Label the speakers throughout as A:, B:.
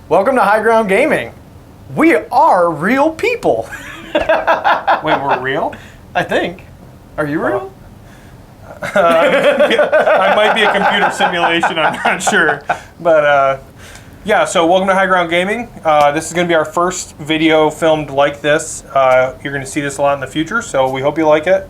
A: Welcome to High Ground Gaming. We are real people.
B: Wait, we're real?
A: I think. Are you real?
B: I might be a computer simulation, I'm not sure. But yeah, so welcome to High Ground Gaming. This is going to be our first video filmed like this. You're going to see this a lot in the future, so we hope you like it.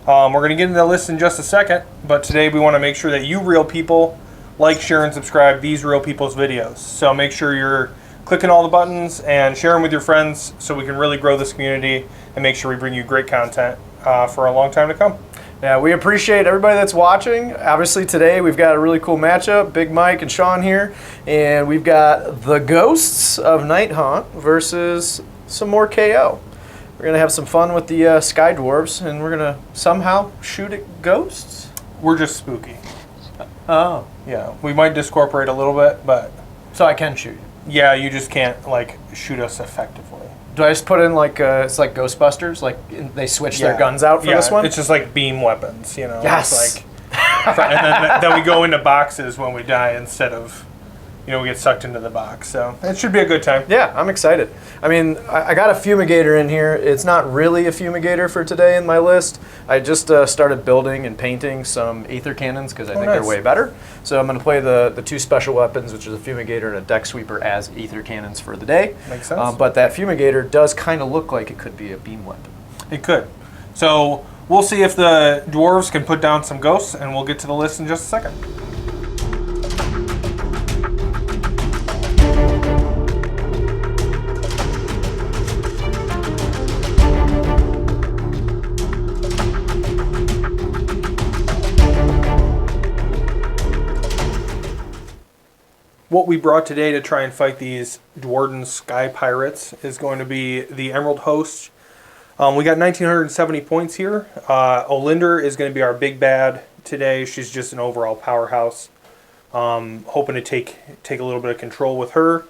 B: We're going to get into the list in just a second, but today we want to make sure that you real people like, share, and subscribe these real people's videos. So make sure you're clicking all the buttons and share them with your friends so we can really grow this community and make sure we bring you great content for a long time to come.
A: Yeah, we appreciate everybody that's watching. Obviously today we've got a really cool matchup, Big Mike and Sean here, and we've got the Ghosts of Nighthaunt versus some more KO. We're going to have some fun with the Sky Dwarves, and we're going to somehow shoot at ghosts.
B: We're just spooky.
A: Oh.
B: Yeah, we might discorporate a little bit, but...
A: So I can shoot you?
B: Yeah, you just can't, like, shoot us effectively.
A: Do I just put in, like, it's like Ghostbusters? Like, they switch their guns out for this one?
B: It's just like beam weapons, you know?
A: Yes!
B: It's like, and then we go into boxes when we die instead of, you know, we get sucked into the box. So it should be a good time.
A: Yeah, I'm excited. I mean, I got a fumigator in here. It's not really a fumigator for today in my list. I just started building and painting some ether cannons because I think they're way better. So I'm going to play the two special weapons, which is a fumigator and a deck sweeper, as ether cannons for the day.
B: Makes sense.
A: But that fumigator does kind of look like it could be a beam weapon.
B: It could. So we'll see if the dwarves can put down some ghosts, and we'll get to the list in just a second. What we brought today to try and fight these Dwarden Sky Pirates is going to be the Emerald Host. We got 1,970 points here. Olinder is going to be our big bad today. She's just an overall powerhouse. Hoping to take a little bit of control with her.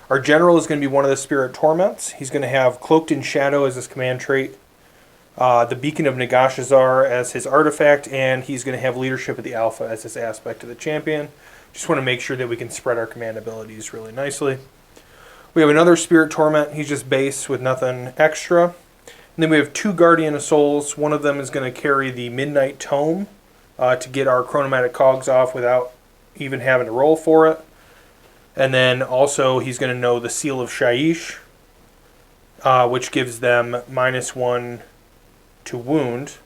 B: Our general is going to be one of the Spirit Torments. He's going to have Cloaked in Shadow as his command trait. The Beacon of Nagashazar as his artifact. And he's going to have Leadership of the Alpha as his aspect of the champion. Just want to make sure that we can spread our command abilities really nicely. We have another Spirit Torment. He's just base with nothing extra. And then we have two Guardian of Souls. One of them is going to carry the Midnight Tome to get our Chronomatic Cogs off without even having to roll for it. And then also he's going to know the Seal of Shaiish, which gives them -1 to wound.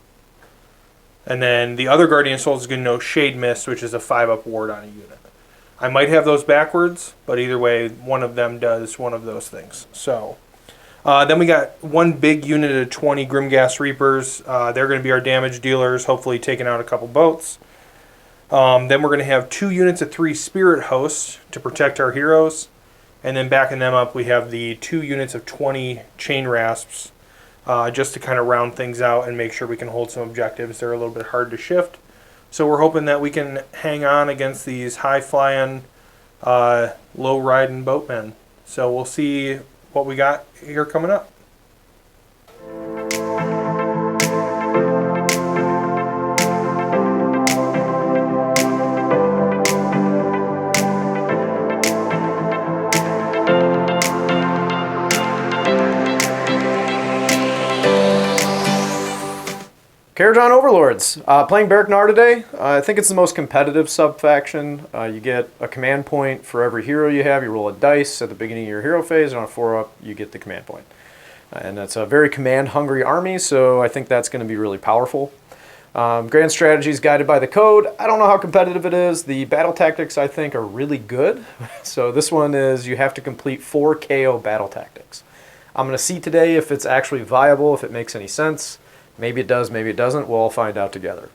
B: And then the other Guardian Souls is going to know Shade Mist, which is a 5-up ward on a unit. I might have those backwards, but either way, one of them does one of those things. So, then we got one big unit of 20 Grimghast Reapers. They're going to be our damage dealers, hopefully taking out a couple boats. Then we're going to have 2 units of 3 Spirit Hosts to protect our heroes. And then backing them up, we have the 2 units of 20 Chain Rasps. Just to kind of round things out and make sure we can hold some objectives. They're a little bit hard to shift. So we're hoping that we can hang on against these high-flying, low-riding boatmen. So we'll see what we got here coming up.
A: Kharadron Overlords. Playing Berknar today. I think it's the most competitive sub-faction. You get a command point for every hero you have. You roll a dice at the beginning of your hero phase, and on a 4-up, you get the command point. And it's a very command-hungry army, so I think that's going to be really powerful. Grand strategy is guided by the code. I don't know how competitive it is. The battle tactics, I think, are really good. So this one is you have to complete 4 KO battle tactics. I'm going to see today if it's actually viable, if it makes any sense. Maybe it does, maybe it doesn't. We'll all find out together.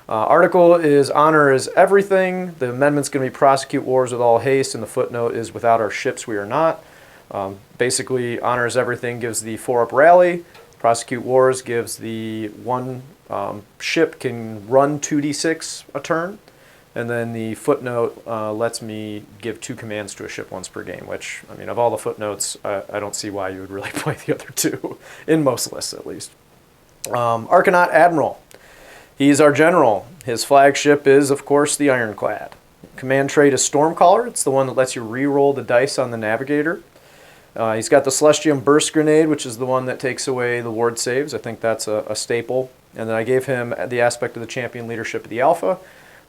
A: Article is honor is everything. The amendment's going to be prosecute wars with all haste, and the footnote is without our ships we are not. Basically, honor is everything gives the 4-up rally. Prosecute wars gives the 1 ship can run 2d6 a turn. And then the footnote lets me give 2 commands to a ship once per game, which, I mean, of all the footnotes, I don't see why you would really play the other 2, in most lists at least. Arcanaut Admiral. He's our general. His flagship is, of course, the Ironclad. Command trait is Stormcaller. It's the one that lets you re-roll the dice on the Navigator. He's got the Celestium Burst Grenade, which is the one that takes away the ward saves. I think that's a staple. And then I gave him the aspect of the Champion Leadership of the Alpha.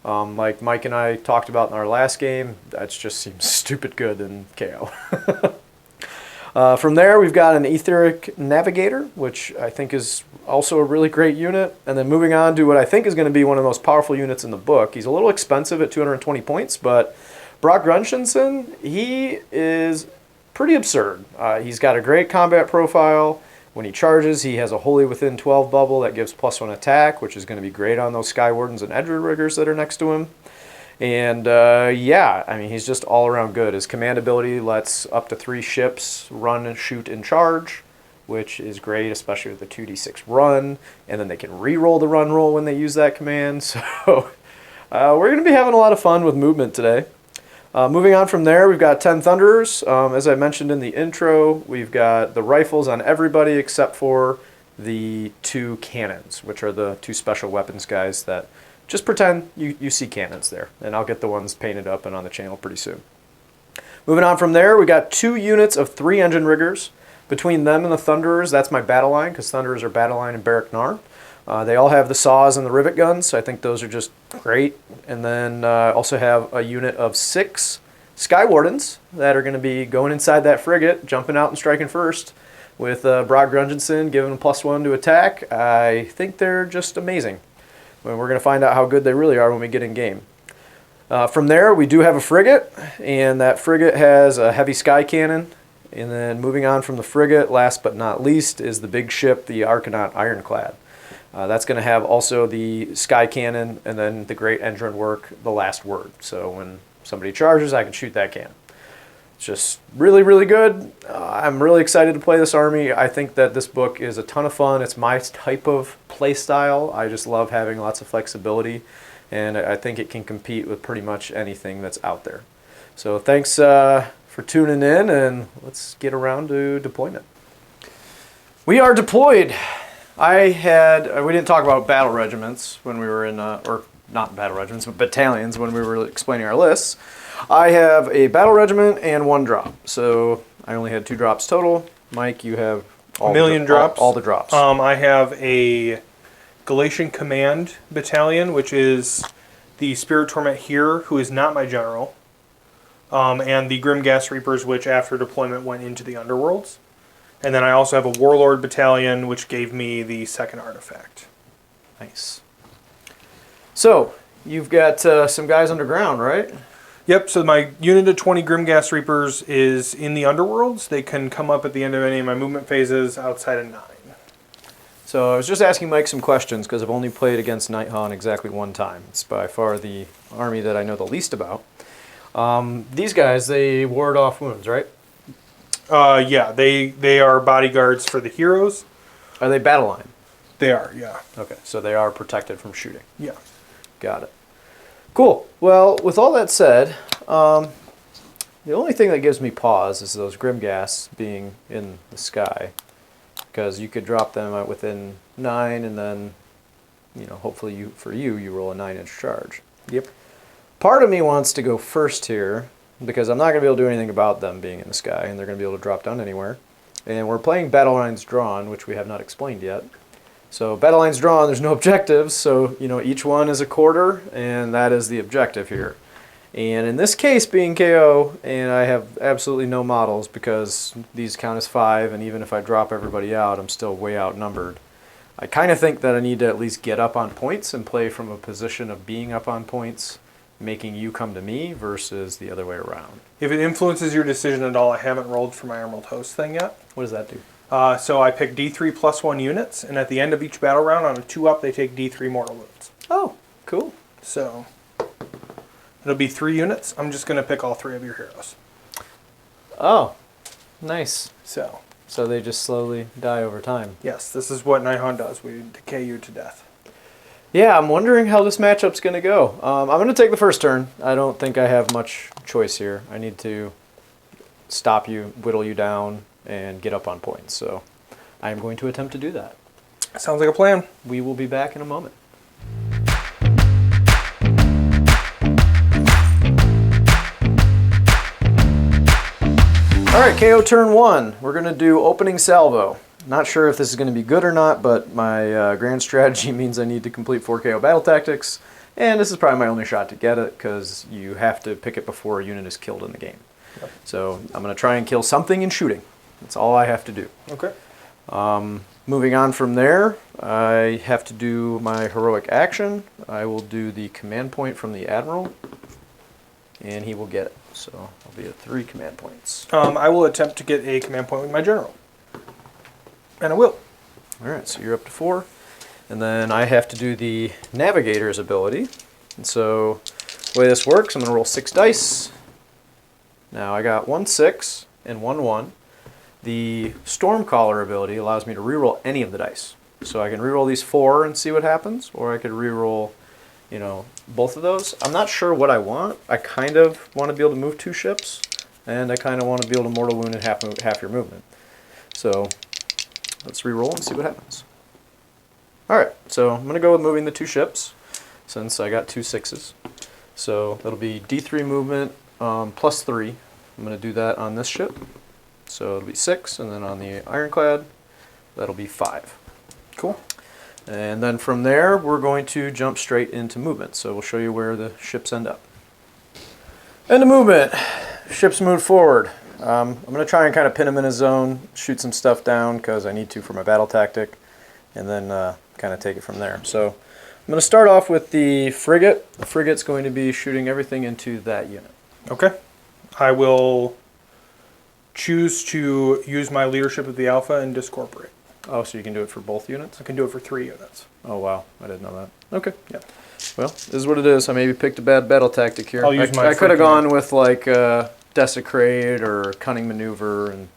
A: Like Mike and I talked about in our last game, that just seems stupid good in KO. From there, we've got an Etheric Navigator, which I think is also a really great unit. And then moving on to what I think is going to be one of the most powerful units in the book. He's a little expensive at 220 points, but Brock Grunchinson, he is pretty absurd. He's got a great combat profile. When he charges, he has a Wholly Within 12 bubble that gives +1 attack, which is going to be great on those Sky Wardens and Edge Riggers that are next to him. And yeah, I mean, he's just all around good. His command ability lets up to 3 ships run and shoot and charge, which is great, especially with the 2d6 run. And then they can re-roll the run roll when they use that command. So we're going to be having a lot of fun with movement today. Moving on from there, we've got 10 Thunderers. As I mentioned in the intro, we've got the rifles on everybody except for the 2 cannons, which are the 2 special weapons guys that just pretend you see cannons there. And I'll get the ones painted up and on the channel pretty soon. Moving on from there, we got 2 units of 3 Engine Riggers. Between them and the Thunderers, that's my battle line, because Thunderers are battle line in Barrack Nar. They all have the saws and the rivet guns, so I think those are just great. And then also have a unit of 6 Sky Wardens that are going to be going inside that frigate, jumping out and striking first with Brock Grunginson giving them +1 to attack. I think they're just amazing. We're going to find out how good they really are when we get in game. From there, we do have a frigate, and that frigate has a heavy sky cannon. And then moving on from the frigate, last but not least, is the big ship, the Arcanaut Ironclad. That's going to have also the sky cannon and then the great engine work, the last word. So when somebody charges, I can shoot that cannon. It's just really, really good. I'm really excited to play this army. I think that this book is a ton of fun. It's my type of play style. I just love having lots of flexibility, and I think it can compete with pretty much anything that's out there. So thanks for tuning in, and let's get around to deployment. We are deployed. We didn't talk about battle regiments when we were in, or not battle regiments, but battalions when we were explaining our lists. I have a battle regiment and 1 drop, so I only had 2 drops total. Mike, you have
B: all drops.
A: All the drops.
B: I have a Galatian Command Battalion, which is the Spirit Torment here, who is not my general, and the Grimgas Reapers, which after deployment went into the Underworlds. And then I also have a Warlord Battalion, which gave me the 2nd artifact.
A: Nice. So, you've got some guys underground, right?
B: Yep, so my unit of 20 Grimgas Reapers is in the Underworlds. They can come up at the end of any of my movement phases outside of 9.
A: So I was just asking Mike some questions because I've only played against Nighthaunt exactly 1 time. It's by far the army that I know the least about. These guys, they ward off wounds, right?
B: Yeah, they are bodyguards for the heroes.
A: Are they battle line?
B: They are, yeah.
A: Okay, so they are protected from shooting.
B: Yeah.
A: Got it. Cool. Well, with all that said, the only thing that gives me pause is those Grimgas being in the sky, because you could drop them within 9, and then, hopefully you roll a 9-inch charge.
B: Yep.
A: Part of me wants to go first here, because I'm not going to be able to do anything about them being in the sky, and they're going to be able to drop down anywhere. And we're playing Battle Lines Drawn, which we have not explained yet. So Battle Lines Drawn, there's no objectives, so each one is a quarter, and that is the objective here. And in this case, being KO, and I have absolutely no models because these count as 5, and even if I drop everybody out, I'm still way outnumbered. I kind of think that I need to at least get up on points and play from a position of being up on points, making you come to me versus the other way around.
B: If it influences your decision at all, I haven't rolled for my Emerald Host thing yet.
A: What does that do?
B: So I pick D3 plus 1 units, and at the end of each battle round, on a 2-up, they take D3 mortal wounds.
A: Oh, cool.
B: So it'll be 3 units. I'm just going to pick all 3 of your heroes.
A: Oh, nice.
B: So
A: they just slowly die over time.
B: Yes, this is what Nighthaunt does. We decay you to death.
A: Yeah, I'm wondering how this matchup's going to go. I'm going to take the first turn. I don't think I have much choice here. I need to stop you, whittle you down, and get up on points. So I am going to attempt to do that.
B: Sounds like a plan.
A: We will be back in a moment. All right, KO turn 1. We're going to do opening salvo. Not sure if this is going to be good or not, but my grand strategy means I need to complete 4 KO battle tactics, and this is probably my only shot to get it because you have to pick it before a unit is killed in the game. Yep. So I'm going to try and kill something in shooting. That's all I have to do.
B: Okay.
A: Moving on from there, I have to do my heroic action. I will do the command point from the Admiral, and he will get it. So I'll be at 3 command points.
B: I will attempt to get a command point with my general. And I will.
A: All right, so you're up to 4. And then I have to do the Navigator's ability. And so the way this works, I'm going to roll 6 dice. Now I got 1 6 and 1 1. The Stormcaller ability allows me to reroll any of the dice. So I can reroll these 4 and see what happens, or I could reroll, both of those. I'm not sure what I want. I kind of want to be able to move 2 ships, and I kind of want to be able to mortal wound in half your movement. So let's reroll and see what happens. All right, so I'm going to go with moving the 2 ships, since I got 2 6s. So that'll be D3 movement plus 3. I'm going to do that on this ship. So it'll be 6, and then on the Ironclad, that'll be 5.
B: Cool.
A: And then from there, we're going to jump straight into movement. So we'll show you where the ships end up. End of movement. Ships move forward. I'm going to try and kind of pin them in a zone, shoot some stuff down because I need to for my battle tactic, and then kind of take it from there. So I'm going to start off with the frigate. The frigate's going to be shooting everything into that unit.
B: Okay. I will choose to use my leadership of the Alpha and discorporate.
A: Oh, so you can do it for both units?
B: I can do it for 3 units.
A: Oh, wow. I didn't know that. Okay. Yeah. Well, this is what it is. I maybe picked a bad battle tactic here.
B: I'll use my
A: I could have gone with, like, Desecrate or Cunning Maneuver and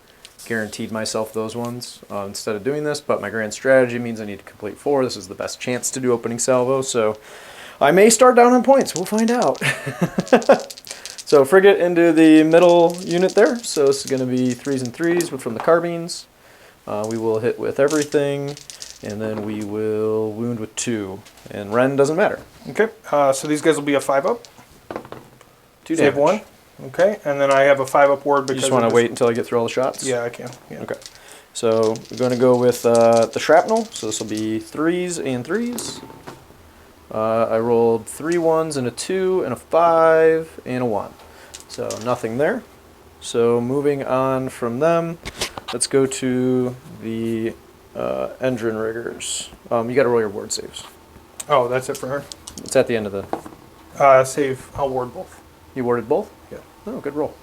A: guaranteed myself those ones instead of doing this, but my grand strategy means I need to complete 4. This is the best chance to do opening salvo, so I may start down on points. We'll find out. So frigate into the middle unit there. So this is going to be 3s and 3s from the carbines. We will hit with everything, and then we will wound with 2. And Ren doesn't matter.
B: Okay, so these guys will be a 5-up.
A: 2
B: Save
A: damage.
B: 1. Okay, and then I have a 5-up ward because
A: you just want to wait until I get through all the shots?
B: Yeah, I can. Yeah.
A: Okay. So we're going to go with the shrapnel. So this will be 3s and 3s. I rolled 3 1s and a 2 and a 5 and a 1. So nothing there. So moving on from them, let's go to the engine riggers. You got to roll your ward saves.
B: Oh, that's it for her?
A: It's at the end of the...
B: Save. I'll ward both.
A: You warded both?
B: Yeah.
A: Oh, good roll.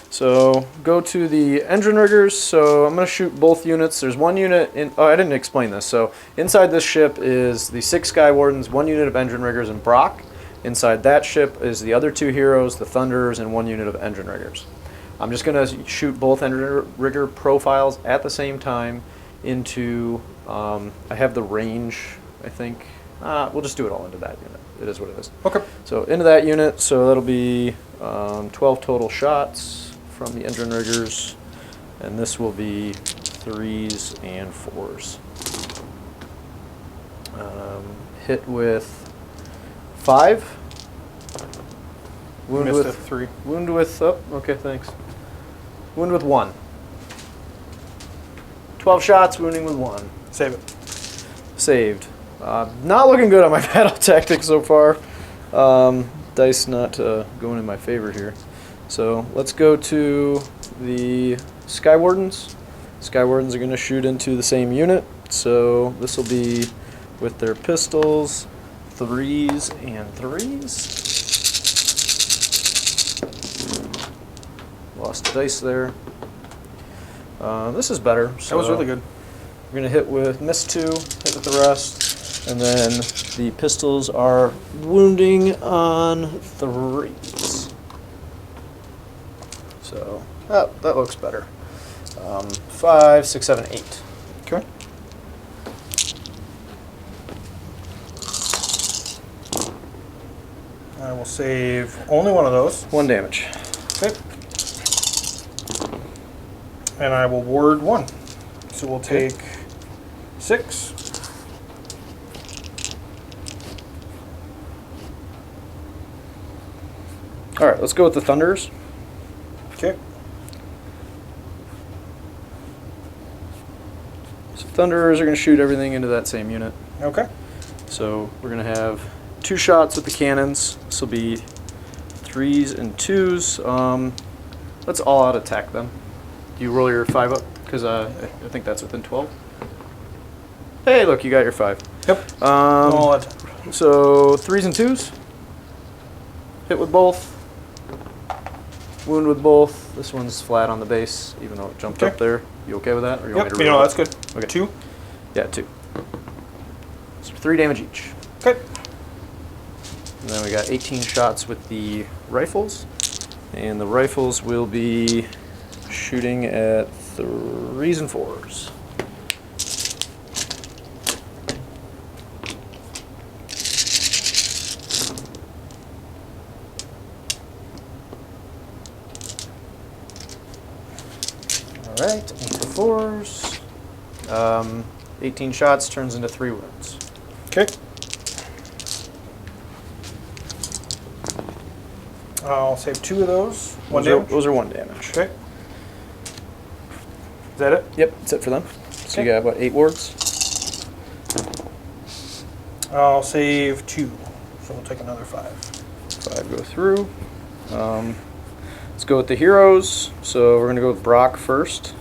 A: So go to the engine riggers. So I'm going to shoot both units. There's 1 unit in... Oh, I didn't explain this. So inside this ship is the 6 Sky Wardens, 1 unit of engine riggers, and Brock. Inside that ship is the other 2 heroes, the Thunderers, and 1 unit of engine riggers. I'm just going to shoot both engine rigger profiles at the same time into... I have the range, I think. We'll just do it all into that unit. It is what it is.
B: Okay.
A: So into that unit, so that'll be 12 total shots from the engine riggers, and this will be 3s and 4s. Hit with 5. Wound
B: Missed
A: with
B: a 3.
A: Wound with... Oh, okay, thanks. Wound with 1. 12 shots, wounding with 1.
B: Save it.
A: Saved. Not looking good on my battle tactics so far. Dice not going in my favor here. So let's go to the Sky Wardens. Sky Wardens are going to shoot into the same unit. So this will be with their pistols, 3s and 3s. Lost a dice there. This is better. So
B: That was really good.
A: we're going to hit with miss 2, hit with the rest, and then the pistols are wounding on 3s. So that looks better. 5, 6, 7, 8.
B: Okay. I will save only one of those.
A: 1 damage.
B: Okay. And I will ward 1. So we'll take 6.
A: All right, let's go with the Thunders.
B: Okay.
A: Thunderers are going to shoot everything into that same unit.
B: Okay.
A: So we're going to have 2 shots with the cannons. This will be 3s and 2s. Let's all out attack them. Do you roll your 5 up? Because I think that's within 12. Hey, look, you got your 5.
B: Yep.
A: So 3s and 2s. Hit with both. Wound with both. This one's flat on the base, even though it jumped up there. You okay with that? Or you want me to roll
B: that's good.
A: Okay.
B: 2?
A: Yeah, 2. So 3 damage each.
B: Okay.
A: And then we got 18 shots with the rifles. And the rifles will be shooting at 3s and 4s. All right, into 4s. 18 shots turns into 3 wounds.
B: Okay. I'll save 2 of those. 1 damage.
A: Those are 1 damage.
B: Okay. Is that it?
A: Yep, that's it for them. So you got, what, 8 wards?
B: I'll save 2. So we'll take another 5.
A: 5 go through. Let's go with the heroes. So we're going to go with Brock first.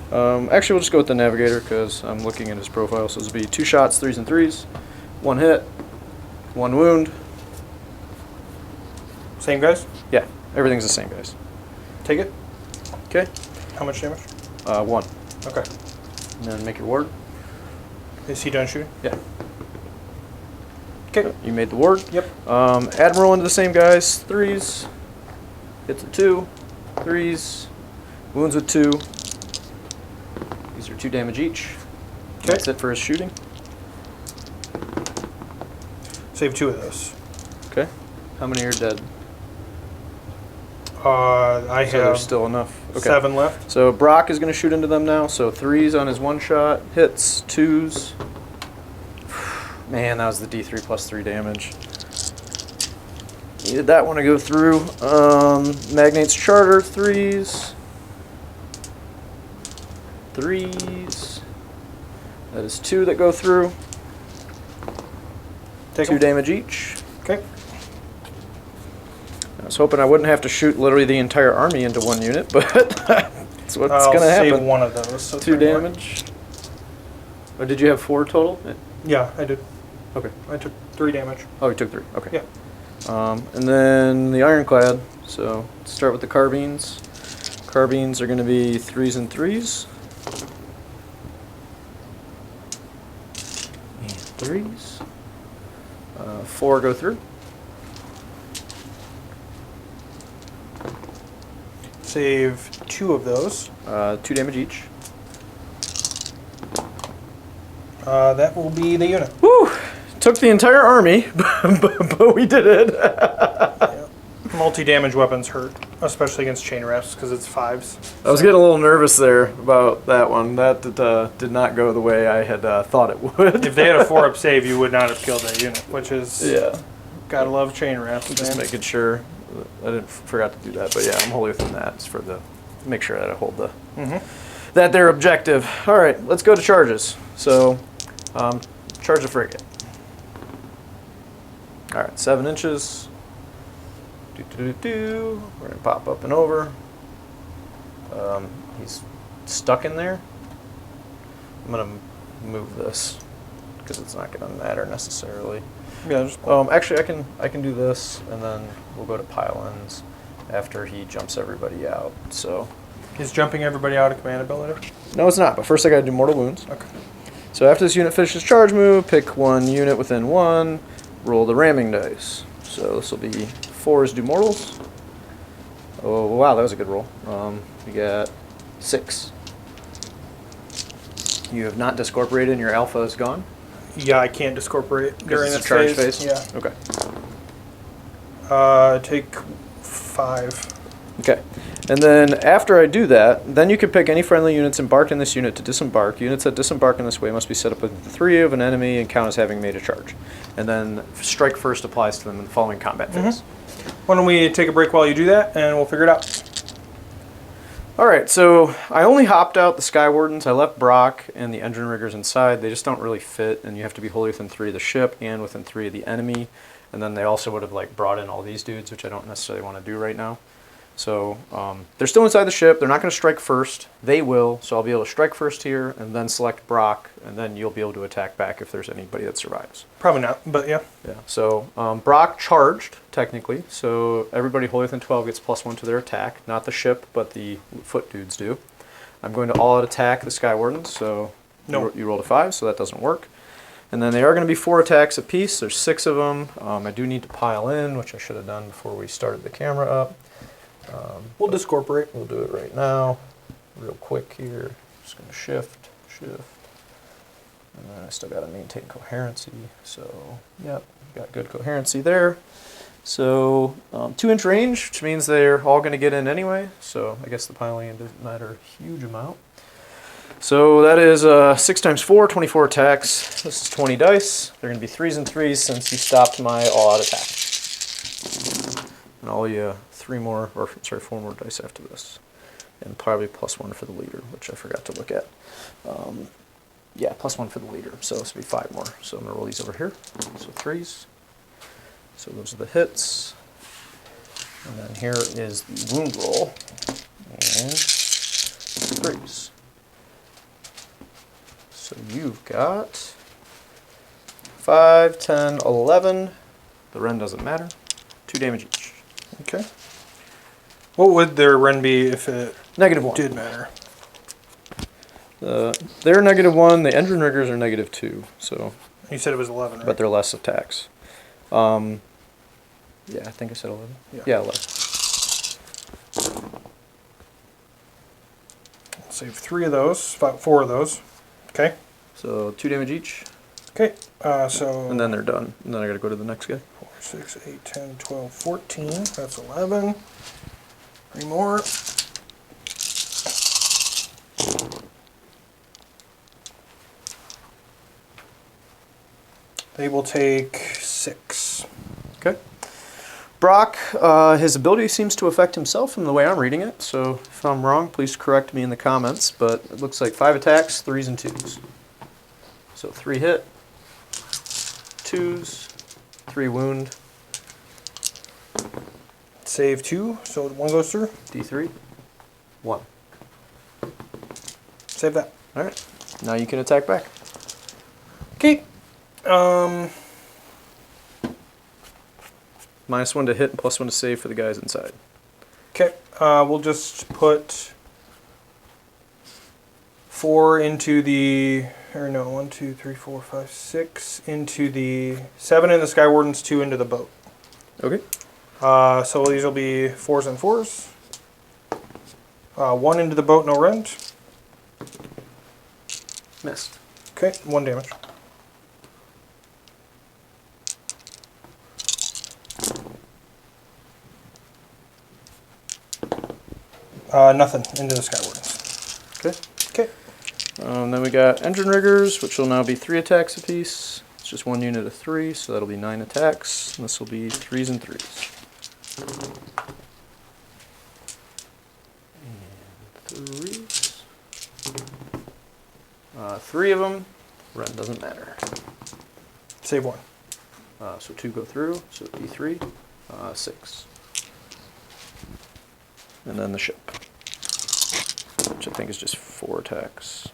A: Actually, we'll just go with the navigator because I'm looking at his profile. So this will be 2 shots, 3s and 3s. 1 hit. 1 wound.
B: Same guys?
A: Yeah, everything's the same, guys.
B: Take it.
A: Okay.
B: How much damage?
A: 1.
B: Okay.
A: And then make your ward.
B: Is he done shooting?
A: Yeah.
B: Okay.
A: You made the ward.
B: Yep.
A: Admiral into the same guys. 3s. Hits with 2. 3s. Wounds with 2. These are 2 damage each.
B: Okay.
A: That's it for his shooting.
B: Save 2 of those.
A: Okay. How many are dead?
B: I
A: So
B: have
A: there's still enough. Okay.
B: 7 left.
A: So Brock is going to shoot into them now. So 3s on his 1 shot. Hits. 2s. Man, that was the D3 plus 3 damage. Needed that one to go through. Magnate's Charter. 3s. 3s. That is 2 that go through.
B: Take
A: 2
B: 'em.
A: damage each.
B: Okay.
A: I was hoping I wouldn't have to shoot literally the entire army into 1 unit, but that's what's going to
B: I'll save
A: happen.
B: 1 of those. So
A: 2
B: 3 more.
A: damage. Or did you have 4 total?
B: Yeah, I did.
A: Okay.
B: I took 3 damage.
A: Oh, you took 3. Okay.
B: Yeah.
A: And then the Ironclad. So let's start with the carbines. Carbines are going to be 3s and 3s. And 3s. 4 go through.
B: Save 2 of those.
A: 2 damage each.
B: That will be the unit.
A: Woo! Took the entire army, but we did it.
B: Yeah. Multi-damage weapons hurt, especially against chain rafts because it's 5s.
A: I was getting a little nervous there about that one. That did not go the way I had thought it would.
B: If they had a 4-up save, you would not have killed that unit, which is
A: Yeah.
B: gotta love chain rafts.
A: Just
B: man.
A: making sure. I didn't forgot to do that, but yeah, I'm wholly within that. It's for the make sure that I hold the that their objective. All right, let's go to charges. So, charge the frigate. All right, 7 inches. We're gonna pop up and over. He's stuck in there. I'm gonna move this because it's not gonna matter necessarily.
B: Yeah, just
A: Actually, I can do this, and then we'll go to pile-ins after he jumps everybody out. So,
B: is jumping everybody out a command ability?
A: no, it's not. But first, I got to do mortal wounds.
B: Okay.
A: So after this unit finishes charge move, pick 1 unit within 1. Roll the ramming dice. So this will be 4s do mortals. Oh wow, that was a good roll. We got 6. You have not discorporated, and your alpha is gone.
B: Yeah, I can't discorporate during
A: It's
B: this
A: a charge
B: phase.
A: phase.
B: Yeah.
A: Okay.
B: Take 5.
A: Okay. And then after I do that, then you can pick any friendly units embarked in this unit to disembark. Units that disembark in this way must be set up with 3 of an enemy and count as having made a charge. And then strike first applies to them in the following combat phase.
B: Why don't we take a break while you do that, and we'll figure it out.
A: Alright, so I only hopped out the Sky Wardens. I left Brock and the Engine Riggers inside. They just don't really fit, and you have to be wholly within 3 of the ship and within 3 of the enemy. And then they also would have like brought in all these dudes, which I don't necessarily want to do right now. So they're still inside the ship. They're not going to strike first. They will, so I'll be able to strike first here, and then select Brock, and then you'll be able to attack back if there's anybody that survives.
B: Probably not, but yeah.
A: Yeah. So Brock charged, technically, so everybody wholly within 12 gets +1 to their attack. Not the ship, but the foot dudes do. I'm going to all-out attack the Sky Wardens, so
B: No.
A: you rolled a 5, so that doesn't work. And then they are going to be 4 attacks apiece. There's 6 of them. I do need to pile in, which I should have done before we started the camera up.
B: We'll discorporate.
A: We'll do it right now, real quick here. Just going to shift, and then I still got to maintain coherency. So, yep, got good coherency there. So, 2-inch range, which means they're all going to get in anyway. So, I guess the piling in doesn't matter a huge amount. So that is 6 times 4, 24 attacks. This is 20 dice. They're going to be 3s and 3s since you stopped my all-out attack. And I'll 4 more dice after this. And probably +1 for the leader, which I forgot to look at. Yeah, +1 for the leader. So this will be 5 more. So I'm going to roll these over here. So 3s. So those are the hits. And then here is the wound roll. And 3s. So you've got 5, 10, 11. The Ren doesn't matter. 2 damage each.
B: Okay. What would their Ren be if it
A: -1.
B: did matter?
A: They're -1. The Engine Riggers are -2. So,
B: You said it was 11, right?
A: but they're less attacks. Yeah, I think I said 11. Yeah 11.
B: I'll save 3 of those, 4 of those. Okay.
A: So 2 damage each.
B: Okay. So.
A: And then they're done. And then I got to go to the next guy.
B: 4, 6, 8, 10, 12, 14. That's 11. 3 more. They will take 6.
A: Okay. Brock, his ability seems to affect himself from the way I'm reading it, so if I'm wrong, please correct me in the comments, but it looks like 5 attacks, 3s and 2s. So 3 hit, 2s, 3 wound.
B: Save 2, so 1 goes through.
A: D3, 1.
B: Save that.
A: Alright, now you can attack back.
B: Okay.
A: -1 to hit and +1 to save for the guys inside.
B: Okay. We'll just put 4 into the, or no, 1, 2, 3, 4, 5, 6 into the 7 in the Sky Wardens, 2 into the boat.
A: Okay.
B: So these will be 4s and 4s. 1 into the boat, no rend.
A: Missed.
B: Okay, 1 damage. Nothing into the Sky Wardens.
A: Okay.
B: Okay.
A: Then we got Engine Riggers, which will now be 3 attacks apiece. It's just 1 unit of 3, so that'll be 9 attacks. And this will be 3s and 3s. And 3s. 3 of them. Ren doesn't matter.
B: Save 1.
A: So 2 go through, so D3, 6. And then the ship, which I think is just 4 attacks.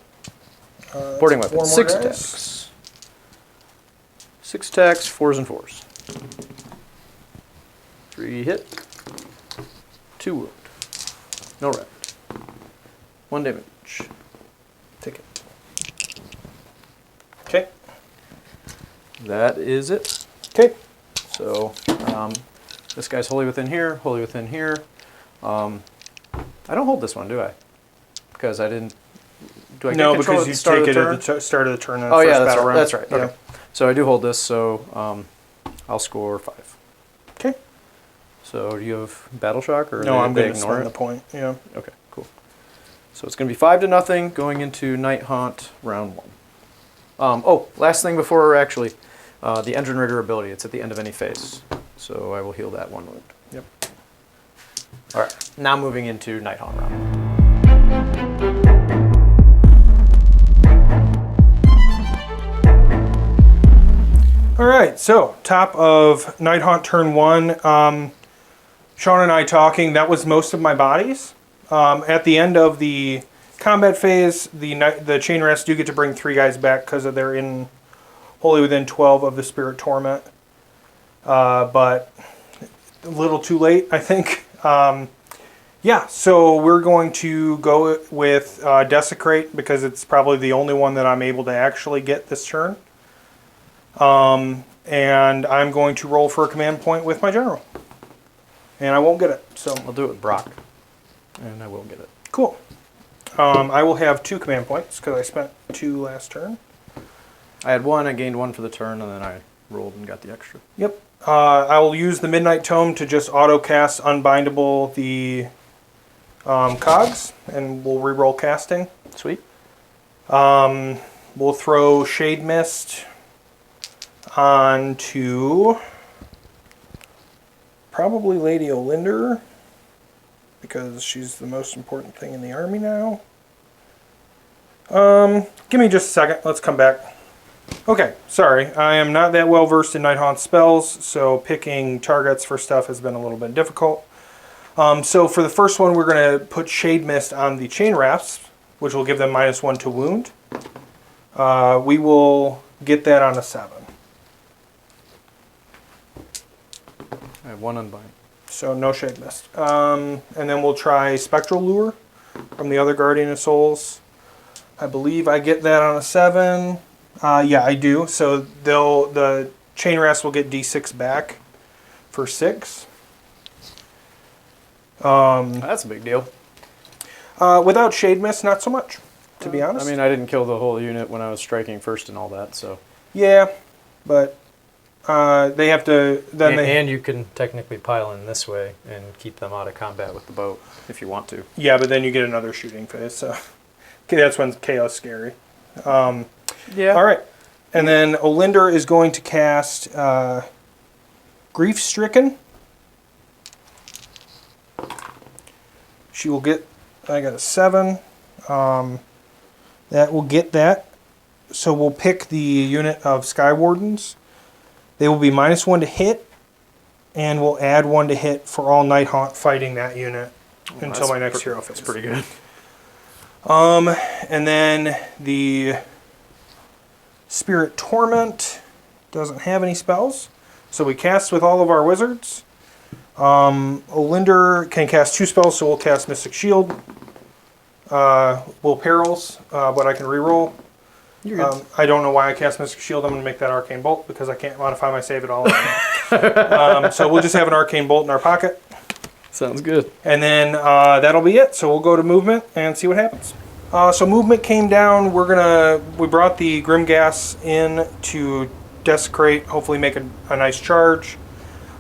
A: Boarding weapon,
B: 4 more
A: 6
B: guys.
A: attacks. 6 attacks, 4s and 4s. 3 hit, 2 wound. No rend. 1 damage.
B: Take it. Okay.
A: That is it.
B: Okay.
A: So, this guy's wholly within here, wholly within here. I don't hold this one, do I? Because I didn't. Do I get
B: No,
A: control
B: because
A: at
B: you
A: the start
B: take
A: of the
B: it
A: turn?
B: at the start of the turn.
A: Oh yeah,
B: battle round.
A: that's right.
B: Yeah.
A: Okay. So I do hold this. So I'll score 5.
B: Okay.
A: So do you have battle shock or
B: No, I'm
A: they
B: going to
A: ignore
B: spend
A: it?
B: the point. Yeah.
A: Okay, cool. So it's going to be 5-0 going into Nighthaunt round 1. Oh, last thing before actually, the Engine Rigger ability. It's at the end of any phase, so I will heal that 1 wound.
B: Yep.
A: All right. Now moving into Nighthaunt round.
B: right, so top of Nighthaunt turn 1. Sean and I talking, that was most of my bodies. At the end of the combat phase, the chain rats do get to bring 3 guys back because they're in wholly within 12 of the Spirit Torment. But a little too late, I think. Yeah, so we're going to go with Desecrate because it's probably the only one that I'm able to actually get this turn. And I'm going to roll for a command point with my general. And I won't get it, so...
A: I'll do it with Brock, and I will get it.
B: Cool. I will have 2 command points because I spent 2 last turn.
A: I had 1, I gained 1 for the turn, and then I rolled and got the extra.
B: Yep. I will use the Midnight Tome to just auto-cast Unbindable the cogs, and we'll re-roll casting.
A: Sweet.
B: We'll throw Shade Mist onto probably Lady Olinder, because she's the most important thing in the army now. Give me just a second. Let's come back. Okay, sorry. I am not that well versed in Nighthaunt spells, so picking targets for stuff has been a little bit difficult. So for the first one, we're going to put Shade Mist on the Chain Rasps, which will give them -1 to wound. We will get that on a 7.
A: I have 1 unbind.
B: So no Shade Mist. And then we'll try Spectral Lure from the other Guardian of Souls. I believe I get that on a 7. Yeah, I do. So the Chain Rasps will get D6 back for 6.
A: That's a big deal.
B: Without Shade Mist, not so much, to be honest.
A: I mean, I didn't kill the whole unit when I was striking first and all that, so...
B: Yeah, but they have to...
C: And you can technically pile in this way and keep them out of combat with the boat if you want to.
B: Yeah, but then you get another shooting phase, so... Okay, that's when Chaos scary.
A: Yeah.
B: All right. And then Olinder is going to cast Grief Stricken. She will get... I got a 7. That will get that. So we'll pick the unit of Sky Wardens. They will be -1 to hit, and we'll add 1 to hit for all Nighthaunt fighting that unit until my next hero phase.
A: That's pretty good.
B: And then the Spirit Torment doesn't have any spells, so we cast with all of our wizards. Olinder can cast 2 spells, so we'll cast Mystic Shield. Will Perils, but I can reroll.
A: You're good.
B: I don't know why I cast Mystic Shield. I'm going to make that Arcane Bolt because I can't modify my save at all. So we'll just have an Arcane Bolt in our pocket.
A: Sounds good.
B: And then that'll be it. So we'll go to movement and see what happens. So movement came down. We brought the Grimgas in to desecrate, hopefully make a nice charge.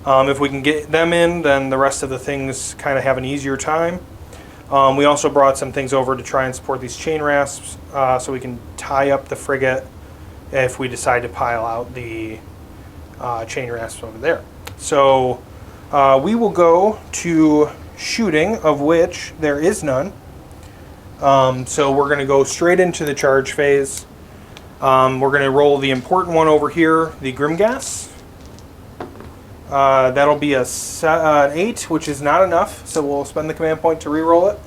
B: If we can get them in, then the rest of the things kind of have an easier time. We also brought some things over to try and support these Chain Rasps, so we can tie up the frigate if we decide to pile out the Chain Rasps over there. So we will go to shooting, of which there is none. So we're going to go straight into the charge phase. We're going to roll the important one over here, the Grimgas. That'll be an 8, which is not enough, so we'll spend the command point to re-roll it.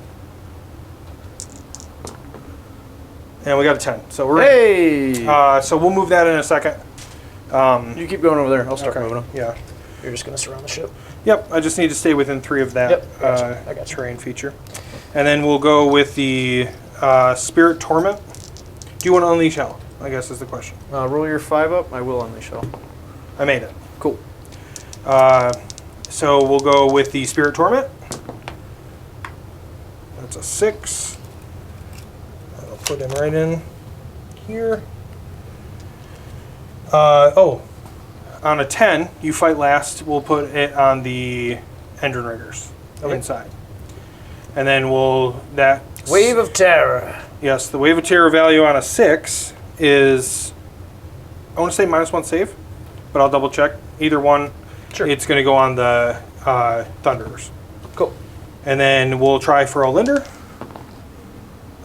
B: And we got a 10. So we're so we'll move that in a second.
A: You keep going over there. I'll start moving them.
B: Yeah.
C: You're just going to surround the ship.
B: Yep. I just need to stay within 3 of that
C: Yep, gotcha. I got you.
B: terrain feature. And then we'll go with the Spirit Torment. Do you want to unleash hell? I guess is the question.
A: Roll your 5 up. I will unleash hell.
B: I made it.
A: Cool.
B: So we'll go with the Spirit Torment. That's a 6. I'll put him right in here. On a 10, you fight last. We'll put it on the Endrin Riggers inside. And then
C: Wave of Terror.
B: Yes, the Wave of Terror value on a 6 is, I want to say -1 save, but I'll double check. Either one.
C: Sure.
B: It's going to go on the Thunderers.
C: Cool.
B: And then we'll try for Olinder.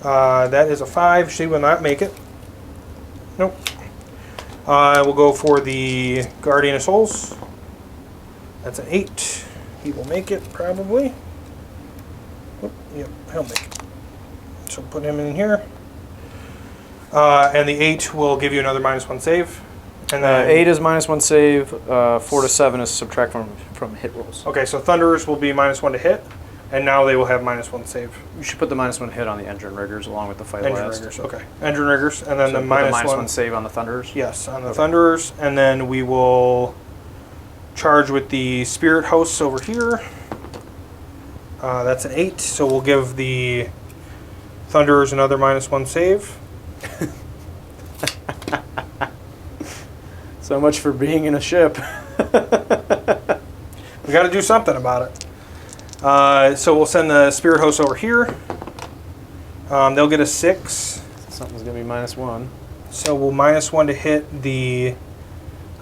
B: That is a 5. She will not make it. Nope. We'll go for the Guardian of Souls. That's an 8. He will make it, probably. Oop, yep, he'll make it. So put him in here. And the 8 will give you another -1 save. And then
A: 8 is -1 save. 4 to 7 is subtract from hit rolls.
B: Okay, so Thunderers will be -1 to hit, and now they will have -1 save.
A: You should put the -1 hit on the engine riggers along with the fight
B: Engine
A: last.
B: Riggers, okay. Engine Riggers, and then
A: So
B: the
A: put
B: -1
A: save on the thunderers.
B: Yes, on the Thunderers, and then we will charge with the Spirit Hosts over here. That's an 8, so we'll give the Thunderers another -1 save.
A: So much for being in a ship.
B: We got to do something about it. So we'll send the Spirit Hosts over here. They'll get a 6.
A: Something's gonna be -1.
B: So we'll -1 to hit the.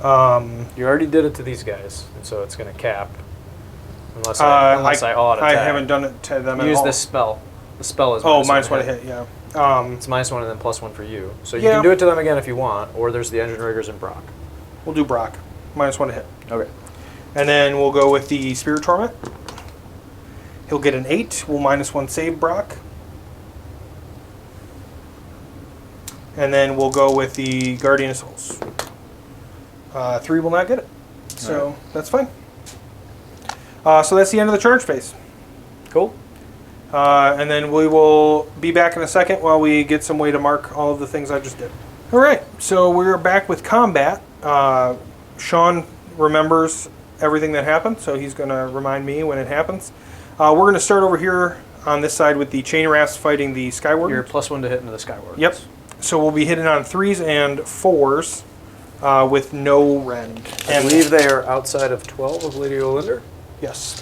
C: You already did it to these guys, and so it's going to cap. Unless I auto
B: I
C: attack.
B: haven't done it to them at
C: Use
B: all.
C: this spell. The spell is
B: Oh,
C: -1
B: -1 to hit, yeah.
C: It's -1 and then +1 for you. So you
B: Yeah.
C: can do it to them again if you want, or there's the engine riggers and Brock.
B: We'll do Brock. -1 to hit.
A: Okay.
B: And then we'll go with the Spirit Torment. He'll get an 8. We'll -1 save Brock. And then we'll go with the Guardian of Souls. 3 will not get it. So
A: Alright.
B: that's fine. So that's the end of the charge phase.
A: Cool.
B: And then we will be back in a second while we get some way to mark all of the things I just did. All right, so we're back with combat. Sean remembers everything that happened, so he's going to remind me when it happens. We're going to start over here on this side with the Chain Rafts fighting the Skyward.
A: You're +1 to hit into the Skyward.
B: Yep. So we'll be hitting on 3s and 4s with no rend.
A: I believe they are outside of 12 of Lady Olinder.
B: Yes.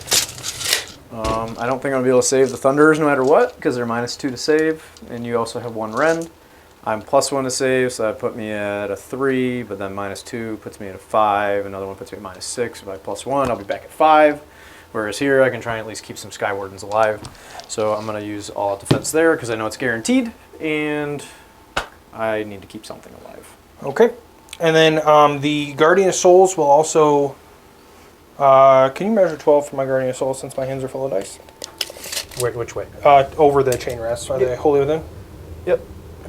A: I don't think I'm going to be able to save the Thunderers no matter what, because they're -2 to save, and you also have 1 rend. I'm +1 to save, so that put me at a 3, but then -2 puts me at a 5, another one puts me at -6. If I +1, I'll be back at 5. Whereas here, I can try and at least keep some Skywardens alive. So I'm going to use all-out defense there, because I know it's guaranteed, and I need to keep something alive.
B: Okay. And then the Guardian of Souls will also... can you measure 12 for my Guardian of Souls since my hands are full of dice?
C: Wait, which way?
B: Over the Chain Rafts. Are they wholly within?
A: Yep.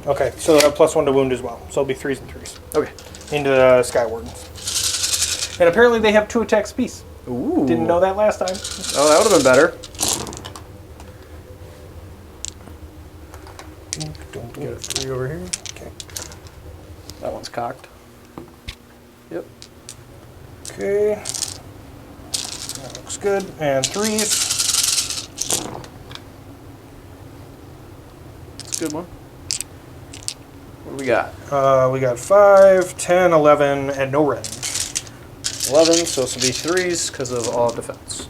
B: Okay, so they'll have +1 to wound as well. So it'll be 3s and 3s.
A: Okay.
B: Into the Skywardens. And apparently they have 2 attacks apiece.
A: Ooh.
B: Didn't know that last time.
A: Oh, that would have been better.
C: Get a 3 over here.
B: Okay.
A: That one's cocked. Yep.
B: Okay. That looks good. And 3s.
A: That's a good one. What do we got?
B: We got 5, 10, 11, and no rend.
A: 11, so this will be 3s because of all defense.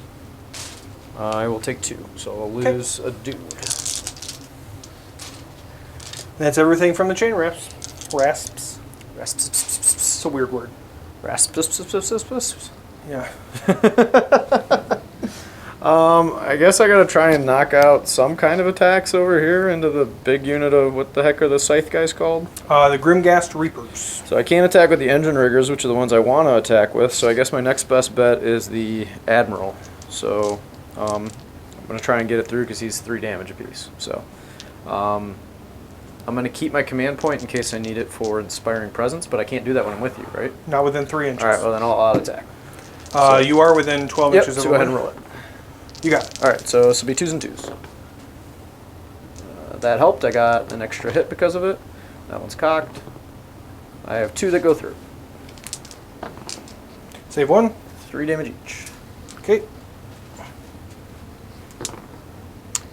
A: I will take 2, so I'll lose a dude.
B: That's everything from the Chain Rafts. Rasps.
A: It's a weird word. Rasp.
B: Yeah.
A: I guess I gotta try and knock out some kind of attacks over here into the big unit of what the heck are the Scythe guys called?
B: The Grimghast Reapers.
A: So I can't attack with the engine riggers, which are the ones I want to attack with. So I guess my next best bet is the Admiral. So I'm gonna try and get it through because he's 3 damage apiece. So I'm gonna keep my command point in case I need it for Inspiring Presence, but I can't do that when I'm with you, right?
B: Not within 3 inches.
A: All right, well then I'll auto attack.
B: You are within 12
A: Yep,
B: inches of
A: so go ahead and roll it.
B: You got it.
A: All right, so this will be 2s and 2s. That helped. I got an extra hit because of it. That one's cocked. I have 2 that go through.
B: Save 1.
A: 3 damage each.
B: Okay.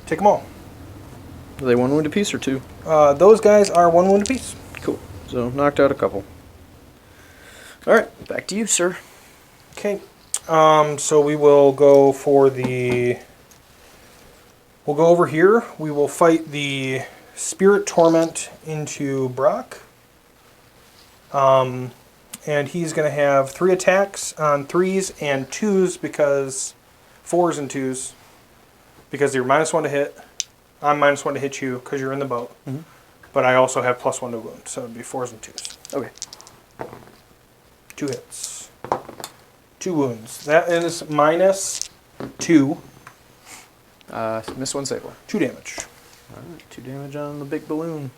B: Take them all.
A: Are they 1 wound apiece or 2?
B: Those guys are 1 wound apiece.
A: Cool. So knocked out a couple. All right, back to you, sir.
B: Okay. So we will go for the... We'll go over here. We will fight the Spirit Torment into Brock. And he's going to have 3 attacks on 3s and 2s because... 4s and 2s. Because you're -1 to hit. I'm -1 to hit you because you're in the boat.
A: Mm-hmm.
B: But I also have +1 to wound, so it'd be 4s and 2s.
A: Okay.
B: 2 hits. 2 wounds. That is -2.
A: Miss one, save one.
B: 2 damage.
A: All right, 2 damage on the big balloon.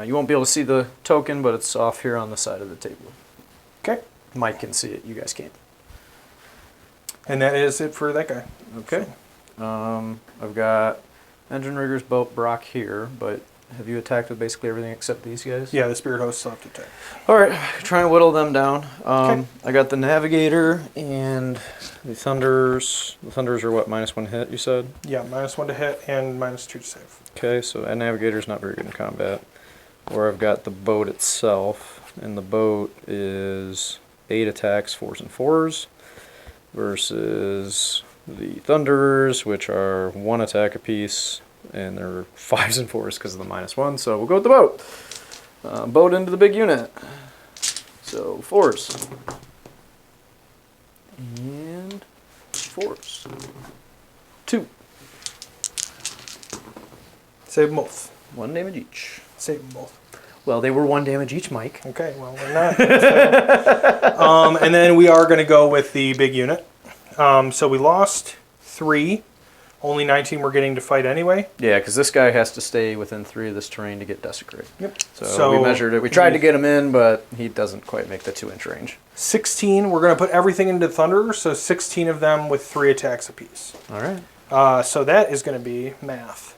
A: You won't be able to see the token, but it's off here on the side of the table.
B: Okay.
A: Mike can see it. You guys can't.
B: And that is it for that guy.
A: Okay. I've got Engine Riggers, Boat, Brock here, but have you attacked with basically everything except these guys?
B: Yeah, the Spirit Hosts still have to attack.
A: All right, try and whittle them down.
B: Okay.
A: I got the Navigator and the Thunders. The Thunders are what, -1 hit, you said?
B: Yeah, -1 to hit and -2 to save.
A: Okay, so that Navigator's not very good in combat. Or I've got the boat itself, and the boat is 8 attacks, 4s and 4s, versus the Thunderers, which are 1 attack apiece, and they're 5s and 4s because of the -1, so we'll go with the boat. Boat into the big unit. So 4s. And 4s. 2.
B: Save them both.
A: 1 damage each.
B: Save them both.
A: Well, they were 1 damage each, Mike.
B: Okay, well, we're not. And then we are going to go with the big unit. So we lost 3. Only 19 we're getting to fight anyway.
A: Yeah, because this guy has to stay within 3 of this terrain to get desecrated.
B: Yep.
A: So we measured it. We tried to get him in, but he doesn't quite make the 2-inch range.
B: 16, we're going to put everything into Thunder, so 16 of them with 3 attacks apiece.
A: All right.
B: So that is going to be math.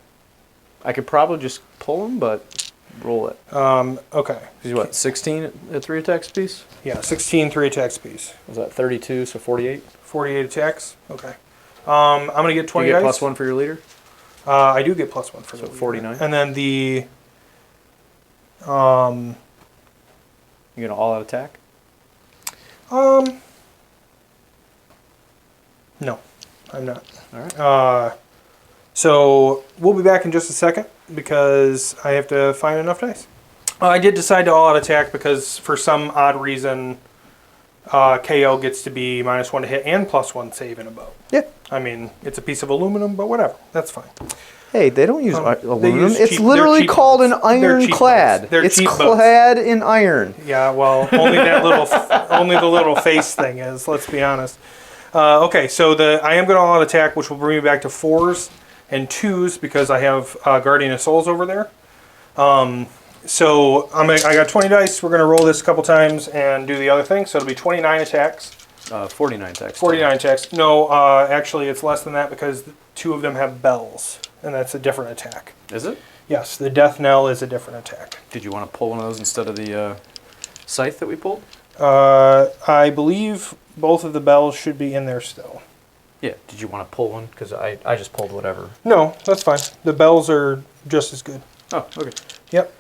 A: I could probably just pull him, but roll it.
B: Okay.
A: He's what, 16 at 3 attacks apiece?
B: Yeah, 16, 3 attacks apiece.
A: Was that 32, so 48?
B: 48 attacks? Okay. I'm going to get 20
A: You get
B: dice.
A: +1 for your leader?
B: I do get +1 for
A: So
B: the leader.
A: 49.
B: And then the...
A: You gonna all-out attack?
B: No, I'm not.
A: All right.
B: So we'll be back in just a second because I have to find enough dice. I did decide to all-out attack because for some odd reason, KO gets to be -1 to hit and +1 save in a bow.
A: Yeah.
B: I mean, it's a piece of aluminum, but whatever. That's fine.
A: Hey, they don't use aluminum.
B: use
A: It's
B: cheap-
A: literally
B: they're cheap
A: called an
B: boats. They're cheap
A: ironclad.
B: boats. They're
A: It's
B: cheap boats.
A: clad in iron.
B: Yeah, well, only that little, only the little face thing is. Let's be honest. Okay, so I am going to all-out attack, which will bring me back to 4s and 2s because I have Guardian of Souls over there. So I got 20 dice. We're going to roll this a couple times and do the other thing. So it'll be 29 attacks.
A: 49 attacks.
B: 49 attacks. No, actually, it's less than that because 2 of them have bells, and that's a different attack.
A: Is it?
B: Yes, the death knell is a different attack.
A: Did you want to pull one of those instead of the scythe that we pulled?
B: I believe both of the bells should be in there still.
A: Yeah. Did you want to pull one? Because I just pulled whatever.
B: No, that's fine. The bells are just as good.
A: Oh, okay.
B: Yep.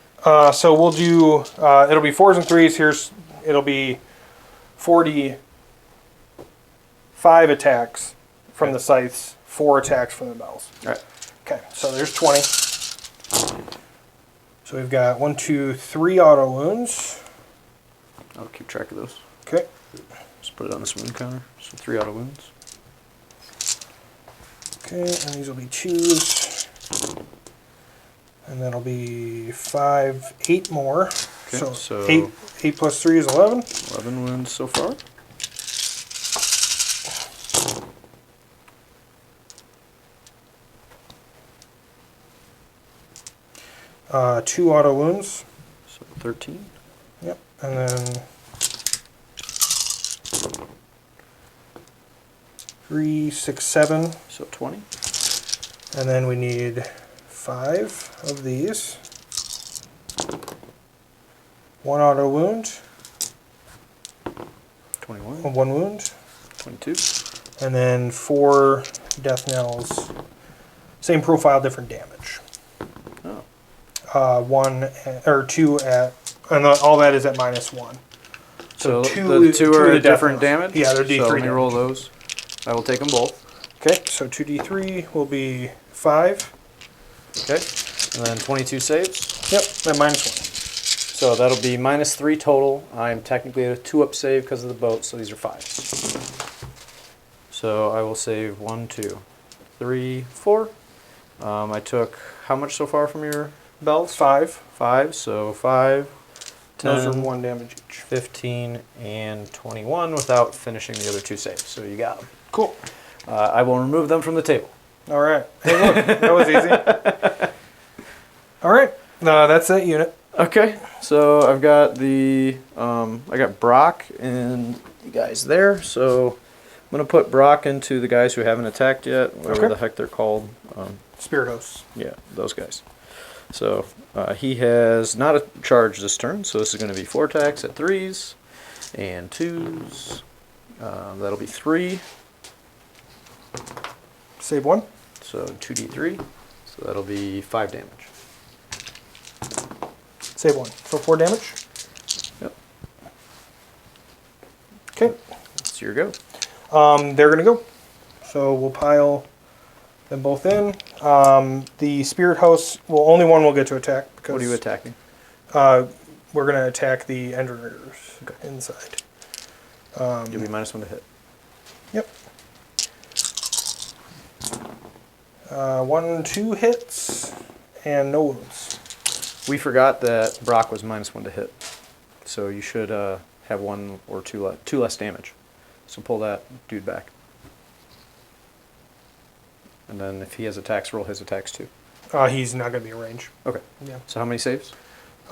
B: So we'll do, it'll be 4s and 3s. It'll be 45 attacks from the scythes, 4 attacks from the bells.
A: All right.
B: Okay, so there's 20. So we've got 1, 2, 3 auto wounds.
A: I'll keep track of those.
B: Okay.
A: Just put it on this wound counter. So 3 auto wounds.
B: Okay, and these will be 2s. And that'll be 5, 8 more.
A: Okay,
B: So,
A: so
B: 8 plus 3 is 11.
A: 11 wounds so far.
B: Two auto wounds.
A: So 13.
B: Yep. And then 3, 6, 7.
A: So 20.
B: And then we need 5 of these. 1 auto wound.
A: 21.
B: 1 wound.
A: 22.
B: And then 4 death knells. Same profile, different damage.
A: Oh.
B: 1 or 2 at, and all that is at -1.
A: So
B: two-
A: the 2
B: two
A: are
B: of the
A: a different
B: death
A: damage?
B: Yeah, they're D3
A: So let me
B: damage.
A: roll those. I will take them both.
B: Okay, so 2d3 will be 5.
A: Okay. And then 22 saves.
B: Yep, then -1.
A: So that'll be -3 total. I'm technically at a 2-up save because of the boat, so these are 5s. So I will save 1, 2, 3, 4. I took how much so far from your bells?
B: 5.
A: 5, so 5
B: Those are
C: 10,
B: 1 damage each.
C: 15, and 21 without finishing the other 2 saves. So you got them.
B: Cool.
C: I will remove them from the table.
B: All right. Hey, look, that was easy. All right. That's that unit.
C: Okay, so I've got I got Brock and you guys there. So I'm gonna put Brock into the guys who haven't attacked yet, whatever
B: Okay.
C: the heck they're called.
B: Spirit hosts.
C: Yeah, those guys. So he has not a charge this turn, so this is going to be 4 attacks at 3s and 2s. That'll be 3,
B: Save 1.
C: so 2d3. So that'll be 5 damage.
B: Save 1. So 4 damage.
C: Yep.
B: Okay.
C: That's your go.
B: They're going to go. So we'll pile them both in. The spirit hosts, well, only one will get to attack. Because,
C: What are you attacking?
B: We're going to attack the engine riggers inside.
C: You'll be -1 to hit.
B: Yep. 1, 2 hits, and no wounds.
C: We forgot that Brock was -1 to hit, so you should have 1 or 2 less damage. So pull that dude back. And then if he has attacks, roll his attacks too.
B: He's not going to be in range.
C: Okay.
B: Yeah.
C: So how many saves?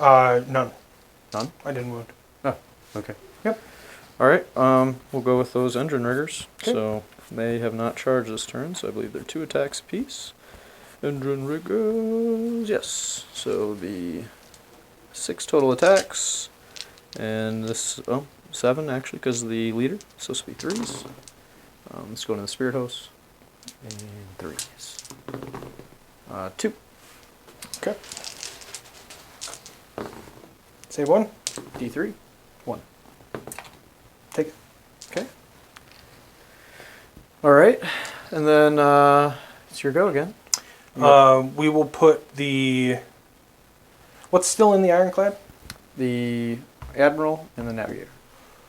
B: None.
C: None?
B: I didn't wound.
C: Oh, okay.
B: Yep.
C: All right. We'll go with those engine riggers.
B: Okay.
C: So they have not charged this turn, so I believe they're 2 attacks apiece. Engine riggers, yes. So it would be 6 total attacks, and this 7 actually because of the leader. So this will be 3s. Let's go to the spirit host and 3s. 2.
B: Okay. Save 1.
C: D3. 1.
B: Take it.
C: Okay. All right, and then it's your go again.
B: We will put the... What's still in the ironclad?
C: The admiral and the navigator,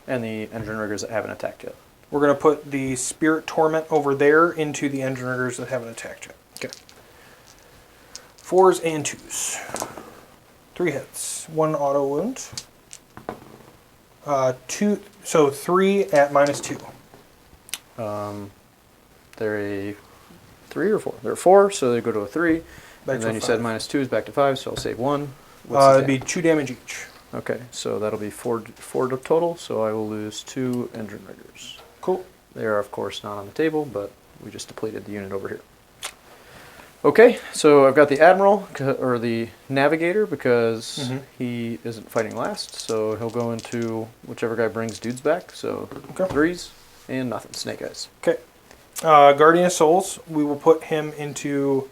C: and the engine riggers that haven't attacked yet.
B: We're going to put the spirit torment over there into the engine riggers that haven't attacked yet.
C: Okay.
B: 4s and 2s. 3 hits. 1 auto wound. 2. So 3 at -2.
C: They're a 3 or 4. They're 4, so they go to a 3.
B: Back
C: and
B: to
C: then
B: a
C: you said
B: 5.
C: -2 is back to 5, so I'll save 1. What's his
B: It'd be 2 damage each.
C: Okay, so that'll be 4 total, so I will lose 2 engine riggers.
B: Cool.
C: They are, of course, not on the table, but we just depleted the unit over here. Okay, so I've got the admiral, or the navigator, because he isn't fighting last, so he'll go into whichever guy brings dudes back, so
B: Okay.
C: 3s and nothing, snake eyes.
B: Okay. Guardian of Souls, we will put him into...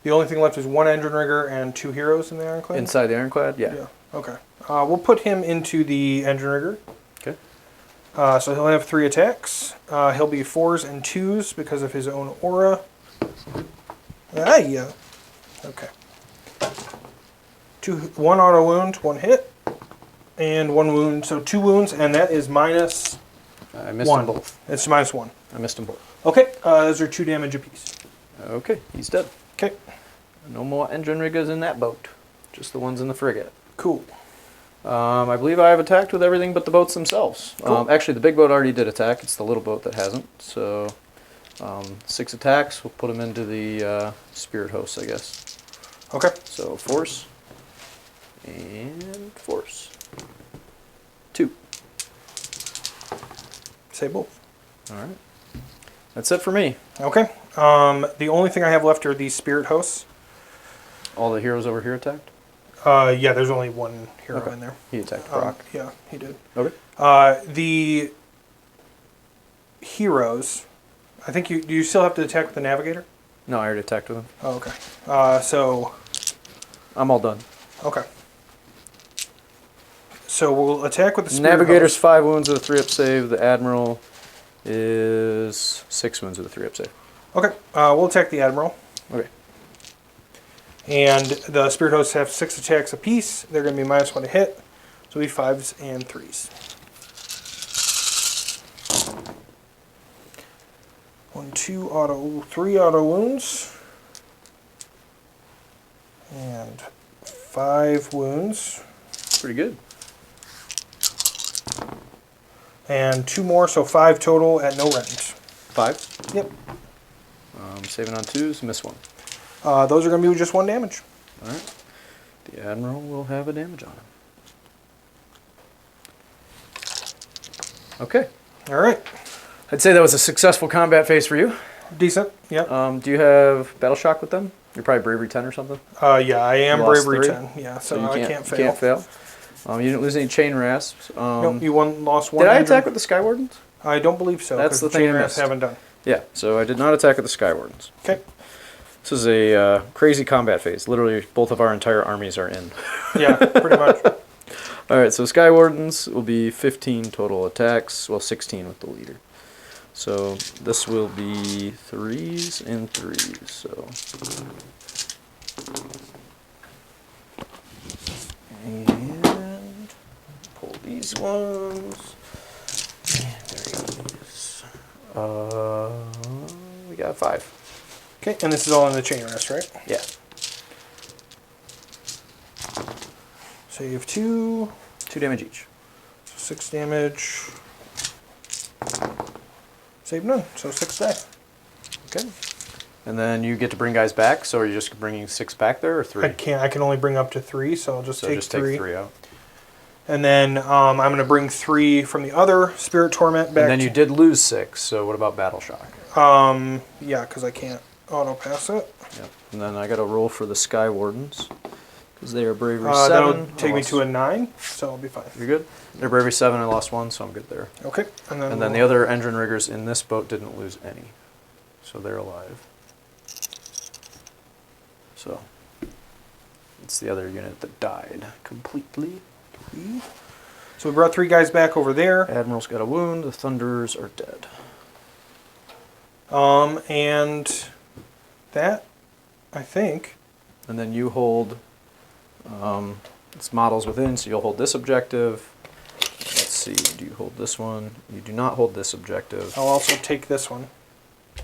B: The only thing left is 1 engine rigger and 2 heroes in the ironclad?
C: Inside the ironclad, yeah.
B: Okay. We'll put him into the engine rigger.
C: Okay.
B: So he'll have 3 attacks. He'll be 4s and 2s because of his own aura. Yeah. Okay. 1 auto wound, 1 hit, and 1 wound. So 2 wounds, and that is -1.
C: I missed them both.
B: It's -1.
C: I missed them both.
B: Okay. Those are 2 damage apiece.
C: Okay, he's dead.
B: Okay.
C: No more engine riggers in that boat. Just the ones in the frigate.
B: Cool.
C: I believe I have attacked with everything but the boats themselves.
B: Cool.
C: Actually, the big boat already did attack. It's the little boat that hasn't. So, 6 attacks. We'll put them into the spirit hosts, I guess.
B: Okay.
C: So, force. And force. 2.
B: Save both.
C: All right. That's it for me.
B: Okay. The only thing I have left are these spirit hosts.
C: All the heroes over here attacked?
B: Yeah, there's only 1 hero
C: Okay.
B: in there.
C: He attacked Brock.
B: Yeah, he did.
C: Okay.
B: The heroes, I think do you still have to attack with the navigator?
C: No, I already attacked with him.
B: Oh, okay. So,
C: I'm all done.
B: okay. So we'll attack with the spirit
C: Navigator's
B: host.
C: 5 wounds with a 3-up save. The Admiral is 6 wounds with a 3-up save.
B: Okay, we'll attack the admiral.
C: Okay.
B: And the spirit hosts have 6 attacks apiece. They're going to be -1 to hit. So it'll be 5s and 3s. 1, 2 auto, 3 auto wounds. And 5 wounds.
C: Pretty good.
B: And 2 more, so 5 total at no rent.
C: 5.
B: Yep.
C: Saving on 2s, miss 1.
B: Those are going to be just 1 damage.
C: All right. The Admiral will have a damage on him. Okay.
B: All right.
A: I'd say that was a successful combat phase for you.
B: Decent. Yep.
C: Do you have Battle Shock with them? You're probably Bravery 10 or something?
B: Yeah, I am
C: You lost
B: Bravery
C: 3?
B: 10. Yeah, so
C: you
B: I can't fail.
C: Can't fail. You didn't lose any Chain Rasps.
B: Nope, you lost 1.
C: Did I attack with the Skywardens?
B: I don't believe so.
C: That's
B: 'cause
C: the thing
B: chain
C: I
B: rasps
C: missed.
B: haven't done.
C: Yeah, so I did not attack with the Skywardens.
B: Okay.
C: This is a crazy combat phase. Literally, both of our entire armies are in.
B: Yeah, pretty much.
C: All right, so Skywardens will be 15 total attacks. Well, 16 with the leader. So this will be 3s and 3s. So. And pull these ones. And these. We got 5.
B: Okay, and this is all in the chain rest, right?
C: Yeah.
B: Save 2.
C: 2 damage each.
B: So 6 damage. Save none, so 6 die.
C: Okay. And then you get to bring guys back. So are you just bringing 6 back there or 3?
B: I can only bring up to 3, so I'll just
C: So
B: take
C: just
B: 3.
C: take 3 out.
B: And then I'm going to bring 3 from the other Spirit Torment back.
A: And then you did lose 6, so what about Battle Shock?
B: Yeah, because I can't auto pass it.
C: Yep. And then I got to roll for the Sky Wardens because they are Bravery 7.
B: That'll take me to a 9, so I'll be fine.
C: You're good? They're Bravery 7. I lost 1, so I'm good there.
B: Okay. And then
A: And then the other engine riggers in this boat didn't lose any. So they're alive. So it's the other unit that died completely.
B: So we brought 3 guys back over there.
C: Admiral's got a wound. The Thunderers are dead.
B: And that, I think.
C: And then you hold, it's models within, so you'll hold this objective. Let's see, do you hold this one? You do not hold this objective.
B: I'll also take this one.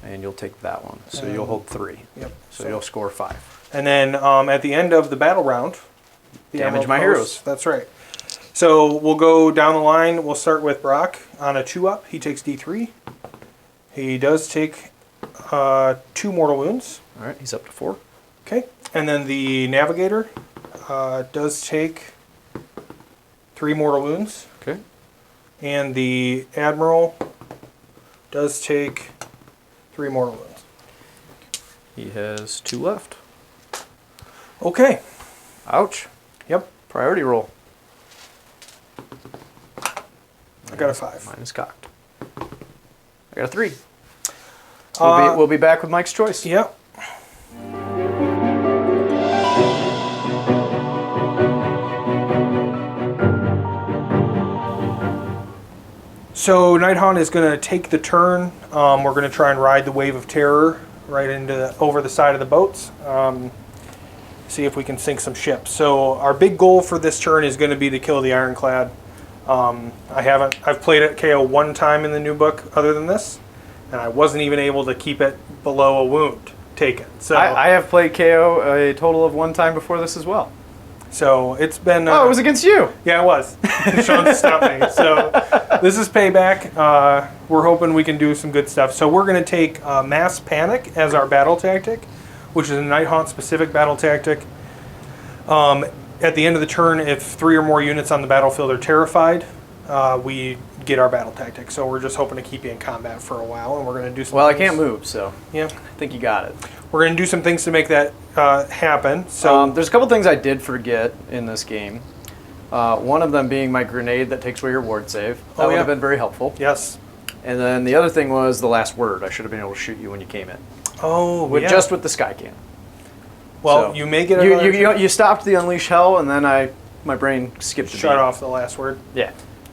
C: And you'll take that one. So you'll hold 3.
B: Yep.
C: So you'll score 5.
B: And then at the end of the battle round, the
A: Damage
B: Emerald
A: my
B: Host-
A: heroes.
B: That's right. So we'll go down the line. We'll start with Brock on a 2-up. He takes D3. He does take 2 mortal wounds.
C: All right, he's up to 4.
B: Okay. And then the Navigator does take 3 mortal wounds.
C: Okay.
B: And the Admiral does take 3 mortal wounds.
C: He has 2 left.
B: Okay.
C: Ouch.
B: Yep.
C: Priority roll.
B: I got a 5.
C: Mine is cocked. I got a 3.
B: Uh,
C: We'll be back with Mike's choice.
B: Yep. So Nighthaunt is going to take the turn. We're going to try and ride the wave of terror right into over the side of the boats. See if we can sink some ships. So our big goal for this turn is going to be to kill the Ironclad. I've played it KO 1 time in the new book other than this, and I wasn't even able to keep it below a wound taken. So
A: I have played KO a total of 1 time before this as well.
B: so it's been
A: Oh, it was against you.
B: yeah, it was. Sean stopped me. So this is payback. We're hoping we can do some good stuff. So we're going to take Mass Panic as our battle tactic, which is a Nighthaunt specific battle tactic. At the end of the turn, if 3 or more units on the battlefield are terrified, we get our battle tactic. So we're just hoping to keep you in combat for a while, and we're going to do some
A: Well, I
B: things.
A: can't move, so
B: Yeah.
A: I think you got it.
B: We're going to do some things to make that happen. So
A: There's a couple things I did forget in this game. One of them being my grenade that takes away your ward save. That
B: Oh,
A: would
B: yeah.
A: have been very helpful.
B: yes.
A: And then the other thing was the last word. I should have been able to shoot you when you came in.
B: Oh, yeah.
A: Just with the sky cannon.
B: well,
A: so,
B: you may get
A: You,
B: another
A: you stopped the Unleash Hell, and then my brain skipped a beat.
B: shut off the last word.
A: Yeah.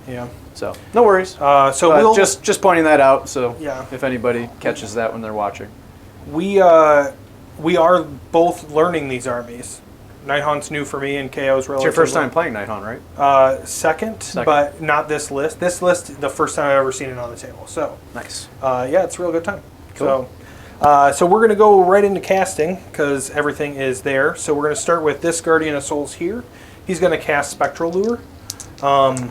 B: Yeah.
A: So no worries.
B: So
A: But
B: we'll
A: just pointing that out. So
B: Yeah.
A: if anybody catches that when they're watching.
B: we are both learning these armies. Nighthaunt's new for me, and KO's relatively
A: It's your first time playing Nighthaunt, right?
B: Second,
A: Second.
B: but not this list. This list, the first time I've ever seen it on the table. So,
A: Nice.
B: yeah, it's a real good time.
A: Cool.
B: So we're going to go right into casting because everything is there. So we're going to start with this Guardian of Souls here. He's going to cast Spectral Lure. I'm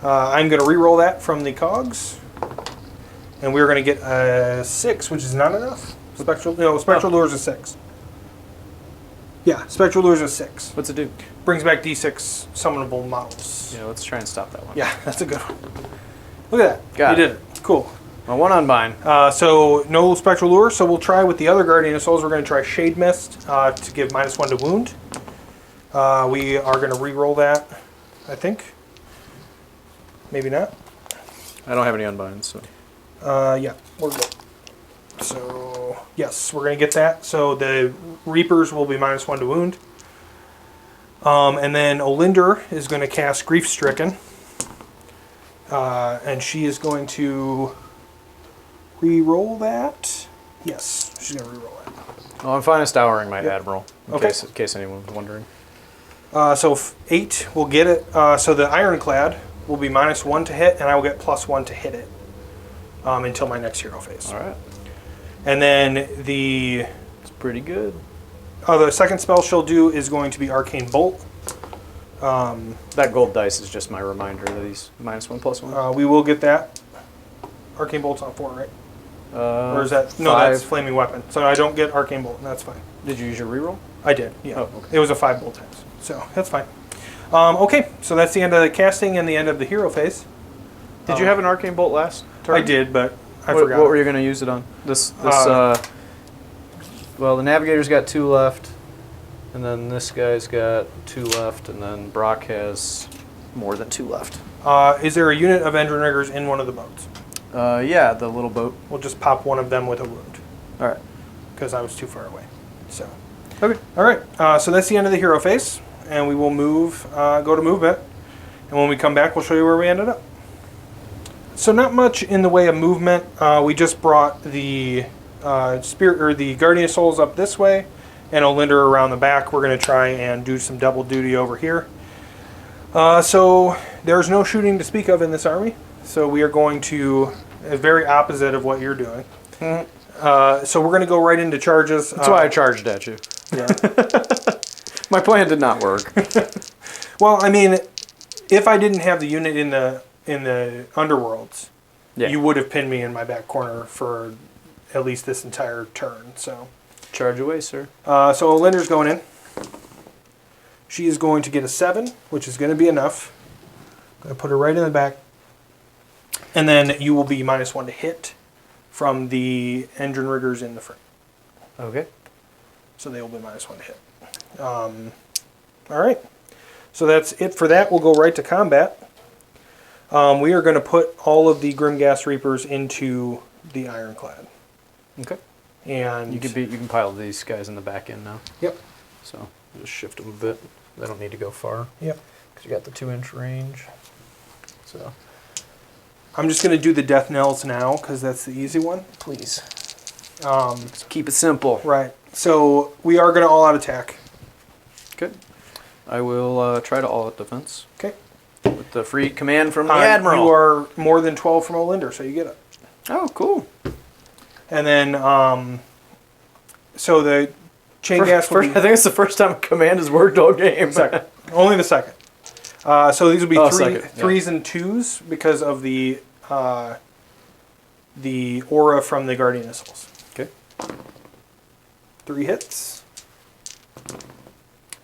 B: going to re-roll that from the cogs. And we're going to get a 6, which is not enough. Spectral Lure is a 6. Yeah, Spectral Lure is a 6.
C: What's it do?
B: Brings back D6 summonable models.
C: Yeah, let's try and stop that one.
B: Yeah, that's a good one. Look at that.
C: Got
B: you
C: it.
B: did it. Cool.
C: My one unbind.
B: So no Spectral Lure, so we'll try with the other Guardian of Souls. We're going to try Shade Mist to give -1 to wound. We are going to re-roll that, I think. Maybe not.
C: I don't have any unbinds, so.
B: Yeah, we're good. So, yes, we're going to get that. So the Reapers will be -1 to wound. And then Olinder is going to cast Grief Stricken. And she is going to re-roll that. Yes, she's going to re-roll that.
A: Well, I'm finest houring my
B: Yep.
A: Admiral,
B: Okay.
A: in case anyone was wondering.
B: So 8 will get it. So the Ironclad will be -1 to hit, and I will get +1 to hit it until my next hero phase.
A: All right.
B: And then the
C: It's pretty good.
B: the second spell she'll do is going to be Arcane Bolt.
A: That gold dice is just my reminder that he's -1/+1.
B: We will get that. Arcane Bolt's on 4, right? Or is that... No,
A: 5.
B: that's Flaming Weapon. So I don't get Arcane Bolt, and that's fine.
A: Did you use your reroll?
B: I did, yeah.
A: Oh, okay.
B: It was a 5 bolt times, so that's fine. Okay, so that's the end of the casting and the end of the hero phase.
A: Did you have an arcane bolt last turn?
B: I did, but I
A: What,
B: forgot.
A: what were you going to use it on? Well, the Navigator's got 2 left, and then this guy's got 2 left, and then Brock has more than 2 left.
B: Is there a unit of Endrin Riggers in one of the boats?
A: Yeah, the little boat.
B: We'll just pop one of them with a wound,
A: All right.
B: because I was too far away. So,
A: Okay.
B: all right. So that's the end of the hero phase, and we will move, go to movement, and when we come back, we'll show you where we ended up. So not much in the way of movement. We just brought the Spirit or the Guardian of Souls up this way, and Olinder around the back. We're going to try and do some double duty over here. So there's no shooting to speak of in this army. So we are going to very opposite of what you're doing. So we're going to go right into charges.
A: That's why I charged at you.
B: Yeah.
A: My plan did not work.
B: Well, I mean, if I didn't have the unit in the underworlds,
A: Yeah.
B: you would have pinned me in my back corner for at least this entire turn. So,
A: Charge away, sir.
B: so Olinder's going in. She is going to get a 7, which is going to be enough. I'm going to put her right in the back. And then you will be -1 to hit from the Endrin Riggers in the front.
A: Okay.
B: So they will be -1 to hit. All right. So that's it for that. We'll go right to combat. We are going to put all of the Grimghast Reapers into the Ironclad.
A: Okay.
B: And
A: You can pile these guys in the back end now.
B: Yep.
A: So just shift them a bit. They don't need to go far.
B: Yep.
A: Because you got the 2-inch range. So
B: I'm just going to do the death knells now because that's the easy one.
A: please, just keep it simple.
B: Right. So we are going to all-out attack.
A: Good. I will try to all-out defense
B: Okay.
A: with the free command from the Admiral.
B: You are more than 12 from Olinder, so you get it.
A: Oh, cool.
B: And then, so the chain gas will
A: I think it's the first time a command has worked all game.
B: second. Only the second. So these will be
A: Second, yeah.
B: 3s and 2s because of the aura from the Guardian of Souls.
A: Okay.
B: 3 hits.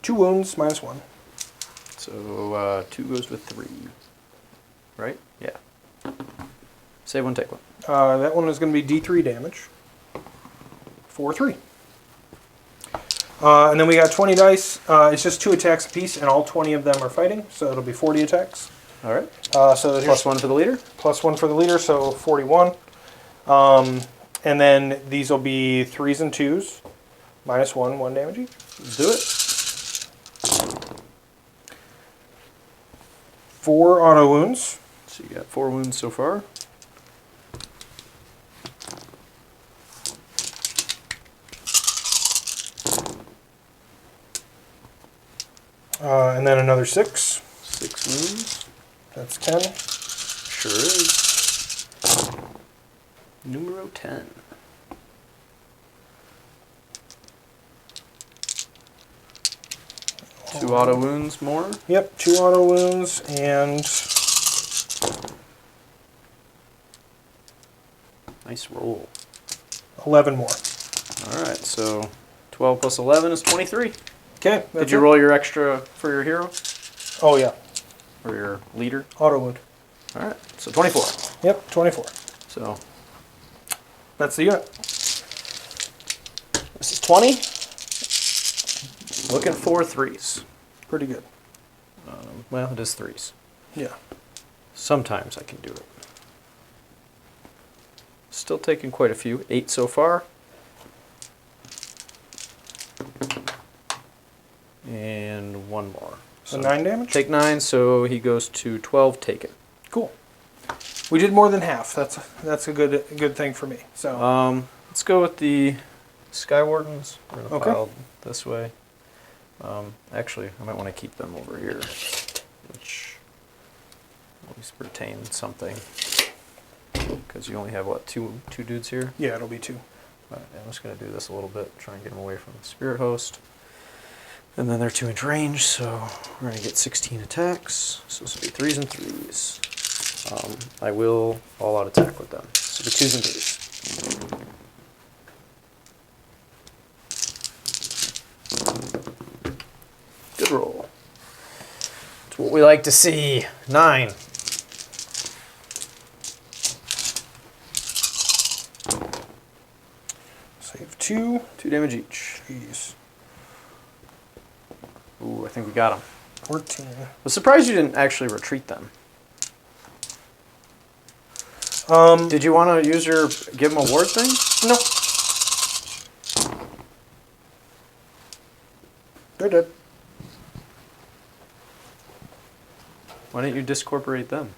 B: 2 wounds, -1.
A: So 2 goes with 3. Right? Yeah. Save 1, take 1.
B: That one is going to be D3 damage. 4-3. And then we got 20 dice. It's just 2 attacks apiece, and all 20 of them are fighting, so it'll be 40 attacks.
A: All right.
B: So here's
A: Plus 1 for the leader.
B: +1 for the leader, so 41. And then these will be 3s and 2s. -1, 1 damage each.
A: Let's do it.
B: 4 auto wounds.
A: So you got 4 wounds so far.
B: And then another 6.
A: 6 wounds.
B: That's 10.
A: Sure is. Numero 10.
C: 2 auto wounds more.
B: Yep, 2 auto wounds and
C: Nice roll.
B: 11 more.
C: Alright, so 12 plus 11 is 23.
B: Okay.
C: Did you roll your extra for your hero?
B: Oh, yeah.
C: Or your leader?
B: Auto wound.
C: Alright, so 24.
B: Yep, 24.
C: So
B: That's the unit.
C: this is 20. Looking for 3s.
B: Pretty good.
C: Well, it is 3s.
B: Yeah.
C: Sometimes I can do it. Still taking quite a few. 8 so far. And 1 more.
B: So 9 damage?
C: Take 9, so he goes to 12, take it.
B: Cool. We did more than half. That's a good thing for me. So
C: Let's go with the Sky Wardens. We're going to
B: Okay.
C: pile this way. Actually, I might want to keep them over here, which at least retain something. Because you only have, what, two dudes here?
B: yeah, it'll be 2.
C: Alright, I'm just going to do this a little bit, try and get them away from the Spirit Host. And then they're 2-inch range, so we're going to get 16 attacks. So this will be 3s and 3s. I will all-out attack with them. So the 2s and 3s. Good roll. It's what we like to see. 9.
B: Save 2.
C: 2 damage each.
B: Jeez.
C: Ooh, I think we got them.
B: 14.
C: I was surprised you didn't actually retreat them. Did you want to use your give them a ward thing?
B: No. They're dead.
C: Why didn't you discorporate them?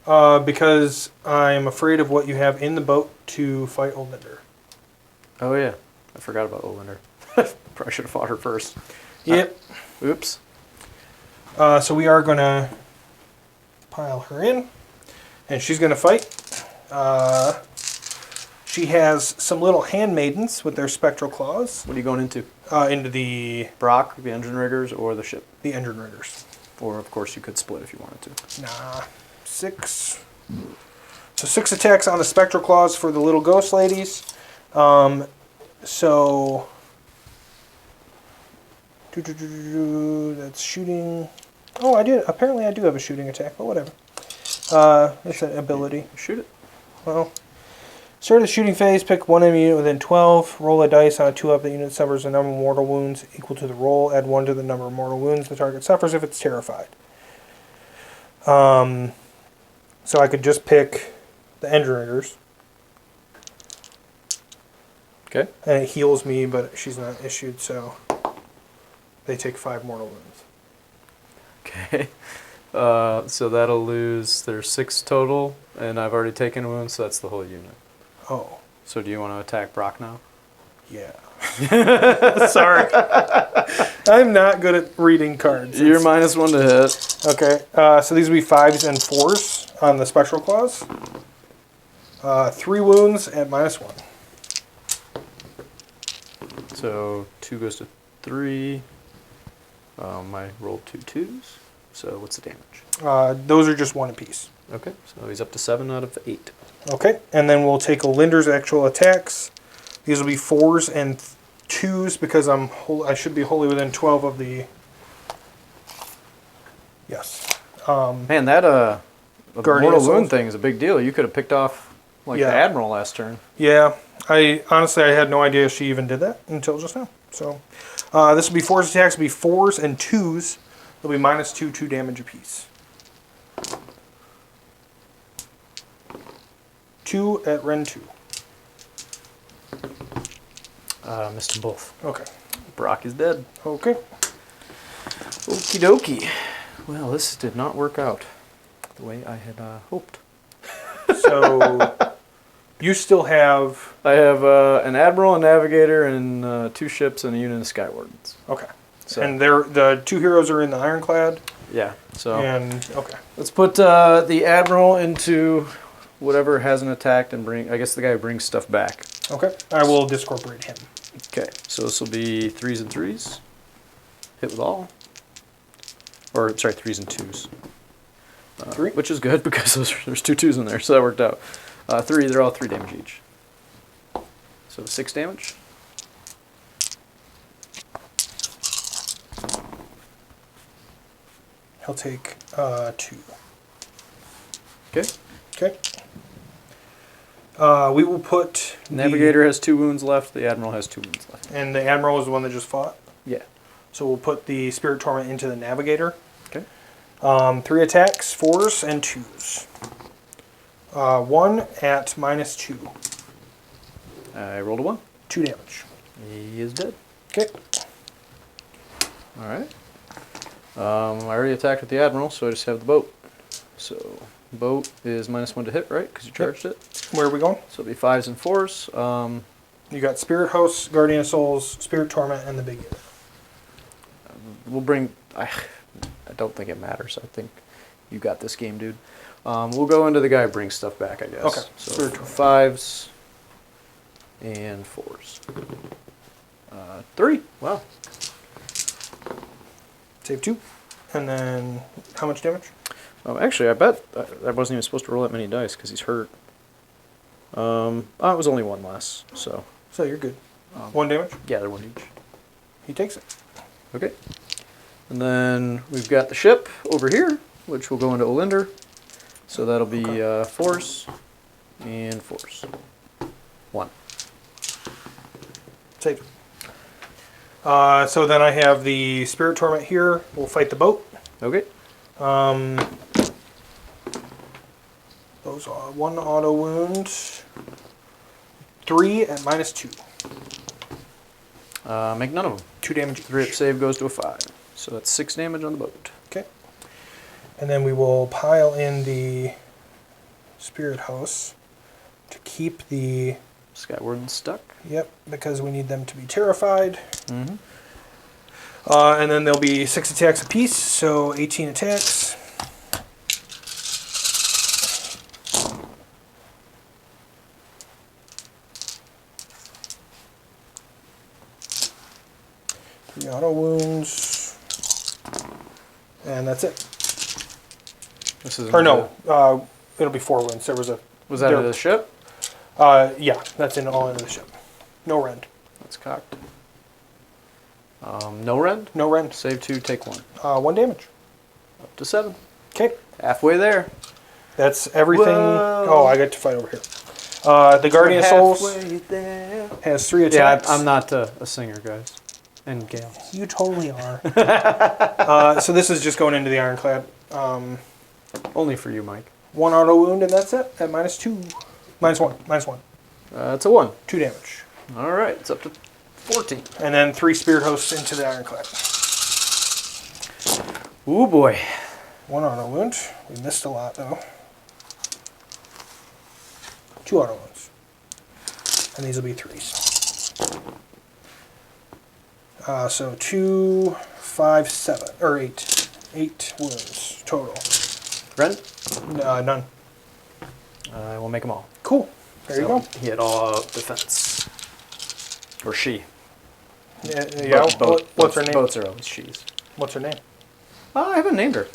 B: Because I'm afraid of what you have in the boat to fight Olinder.
C: Oh yeah, I forgot about Olinder. Probably should have fought her first.
B: Yep.
C: Oops.
B: So we are going to pile her in, and she's going to fight. She has some little handmaidens with their spectral claws
C: What are you going into?
B: into the
C: Brock, the engine riggers, or the ship?
B: engine riggers.
C: Or of course you could split if you wanted to.
B: Nah, 6. So 6 attacks on the spectral claws for the little ghost ladies. So that's shooting. Oh, I did. Apparently, I do have a shooting attack, but whatever. It's an ability.
C: Shoot it.
B: Well, start of the shooting phase. Pick one enemy unit within 12. Roll a dice on a 2-up. The unit suffers a number of mortal wounds equal to the roll. Add 1 to the number of mortal wounds the target suffers if it's terrified. So I could just pick the engine riggers.
C: Okay.
B: And it heals me, but she's not issued, so they take 5 mortal wounds.
C: Okay. So that'll lose. There's 6 total, and I've already taken a wound, so that's the whole unit.
B: Oh,
C: So do you want to attack Brock now?
B: yeah. Sorry. I'm not good at reading cards.
C: You're -1 to hit.
B: Okay, so these will be 5s and 4s on the spectral claws. 3 wounds at -1.
C: So 2 goes to 3. I rolled 2 2s. So what's the damage?
B: Those are just 1 apiece.
C: Okay, so he's up to 7 out of 8.
B: Okay, and then we'll take Olinder's actual attacks. These will be 4s and 2s because I should be wholly within 12 of the. Yes.
C: Man, that
B: Guardian
C: mortal
B: of
C: wound
B: Souls.
C: thing is a big deal. You could have picked off like
B: Yeah.
C: the Admiral last turn.
B: Yeah, I honestly had no idea she even did that until just now. So this will be 4s attacks. Will be 4s and 2s. They'll be -2, 2 damage apiece. 2 at Ren 2.
C: Missed them both.
B: Okay.
C: Brock is dead.
B: Okay.
C: Okie dokie. Well, this did not work out the way I had hoped.
B: So you still have.
C: I have an Admiral, a Navigator, and 2 ships and a unit of Sky Wardens.
B: Okay.
C: So,
B: And the 2 heroes are in the Ironclad.
C: yeah, so
B: And okay.
C: let's put the Admiral into whatever hasn't attacked and bring, I guess the guy who brings stuff back.
B: Okay. I will discorporate him.
C: Okay, so this will be 3s and 3s. Hit with all. Or, sorry, 3s and 2s.
B: 3?
C: Which is good because there's 2 2s in there, so that worked out. 3, they're all 3 damage each. So 6 damage.
B: He'll take 2.
C: Okay.
B: Okay. We will put
C: Navigator has 2 wounds left. The Admiral has 2 wounds left.
B: and the Admiral is the one that just fought.
C: Yeah.
B: So we'll put the Spirit Torment into the Navigator.
C: Okay.
B: 3 attacks, 4s and 2s. 1 at -2.
C: I rolled a 1.
B: 2 damage.
C: He is dead.
B: Okay.
C: All right. I already attacked with the Admiral, so I just have the boat. So boat is -1 to hit, right? Because you charged it.
B: Where are we going?
C: So it'll be 5s and 4s.
B: You got Spirit Host, Guardian of Souls, Spirit Torment, and the Big Unit.
C: We'll bring. I don't think it matters. I think you got this game, dude. We'll go into the guy who brings stuff back, I guess.
B: Okay.
C: So
B: Spirit Torment.
C: 5s and 4s. 3. Wow.
B: Save 2. And then how much damage?
C: Actually, I bet I wasn't even supposed to roll that many dice because he's hurt. It was only 1 less, so.
B: So you're good. 1 damage?
C: Yeah, they're 1 each.
B: He takes it.
C: Okay. And then we've got the ship over here, which will go into Olinder. So that'll be 4s and 4s. 1.
B: Save. So then I have the Spirit Torment here. We'll fight the boat.
C: Okay.
B: Those are 1 auto wound. 3 at -2.
C: Make none of them.
B: 2 damage.
C: 3 up
B: Each.
C: save goes to a 5. So that's 6 damage on the boat.
B: Okay. And then we will pile in the Spirit House to keep the...
C: Skyward stuck.
B: Yep, because we need them to be terrified.
C: Mm-hmm.
B: And then there'll be 6 attacks apiece, so 18 attacks. Three auto wounds. And that's it.
C: This is
B: Or no, it'll be 4 wounds. There was a...
C: Was that into the ship?
B: Yeah, that's in all into the ship. No rend.
C: That's cocked. No rend?
B: No rend.
C: Save 2, take 1.
B: 1 damage.
C: Up to 7.
B: Okay.
C: Halfway there.
B: That's everything.
C: Whoa.
B: Oh, I get to fight over here. The Guardian of Souls
C: There.
B: has 3
C: Yeah,
B: attacks.
A: I'm not a singer, guys. And Gale.
B: You totally are. So this is just going into the Ironclad.
A: Only for you, Mike.
B: 1 auto wound, and that's it. At -2. -1. -1.
C: It's a 1.
B: 2 damage.
C: All right, it's up to 14.
B: And then 3 Spirit Hosts into the Ironclad.
C: Ooh, boy.
B: 1 auto wound. We missed a lot, though. 2 auto wounds. And these will be 3s. So 2, 5, 7, or 8. 8 wounds total.
C: Rend?
B: None.
A: We'll make them all.
B: Cool. There you go.
A: He had all out defense. Or she.
B: Yeah. What's her name?
A: Boats are always she's.
B: What's her name?
A: I haven't named her.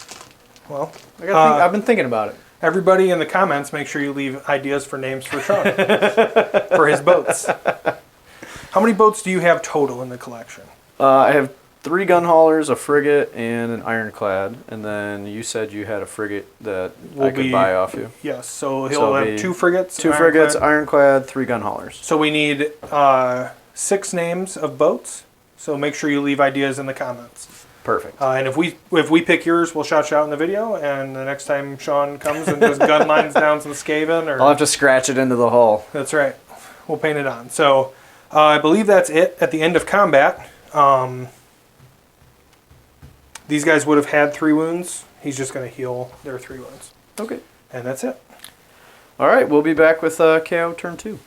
B: Well,
A: I've been thinking about it.
B: everybody in the comments, make sure you leave ideas for names for Sean for his boats. How many boats do you have total in the collection?
C: I have 3 gun haulers, a frigate, and an ironclad. And then you said you had a frigate that I could buy off you.
B: Yes, so he'll
C: So
B: have
C: it'll be
B: 2 frigates.
C: 2
B: an
C: frigates,
B: ironclad.
C: ironclad, 3 gun haulers.
B: So we need 6 names of boats. So make sure you leave ideas in the comments.
C: Perfect.
B: And if we pick yours, we'll shout you out in the video. And the next time Sean comes and does gun lines down some Skaven, or
C: I'll have to scratch it into the hull.
B: that's right, we'll paint it on. So I believe that's it at the end of combat. These guys would have had 3 wounds. He's just going to heal their 3 wounds.
C: Okay.
B: And that's it.
C: All right, we'll be back with KO turn 2.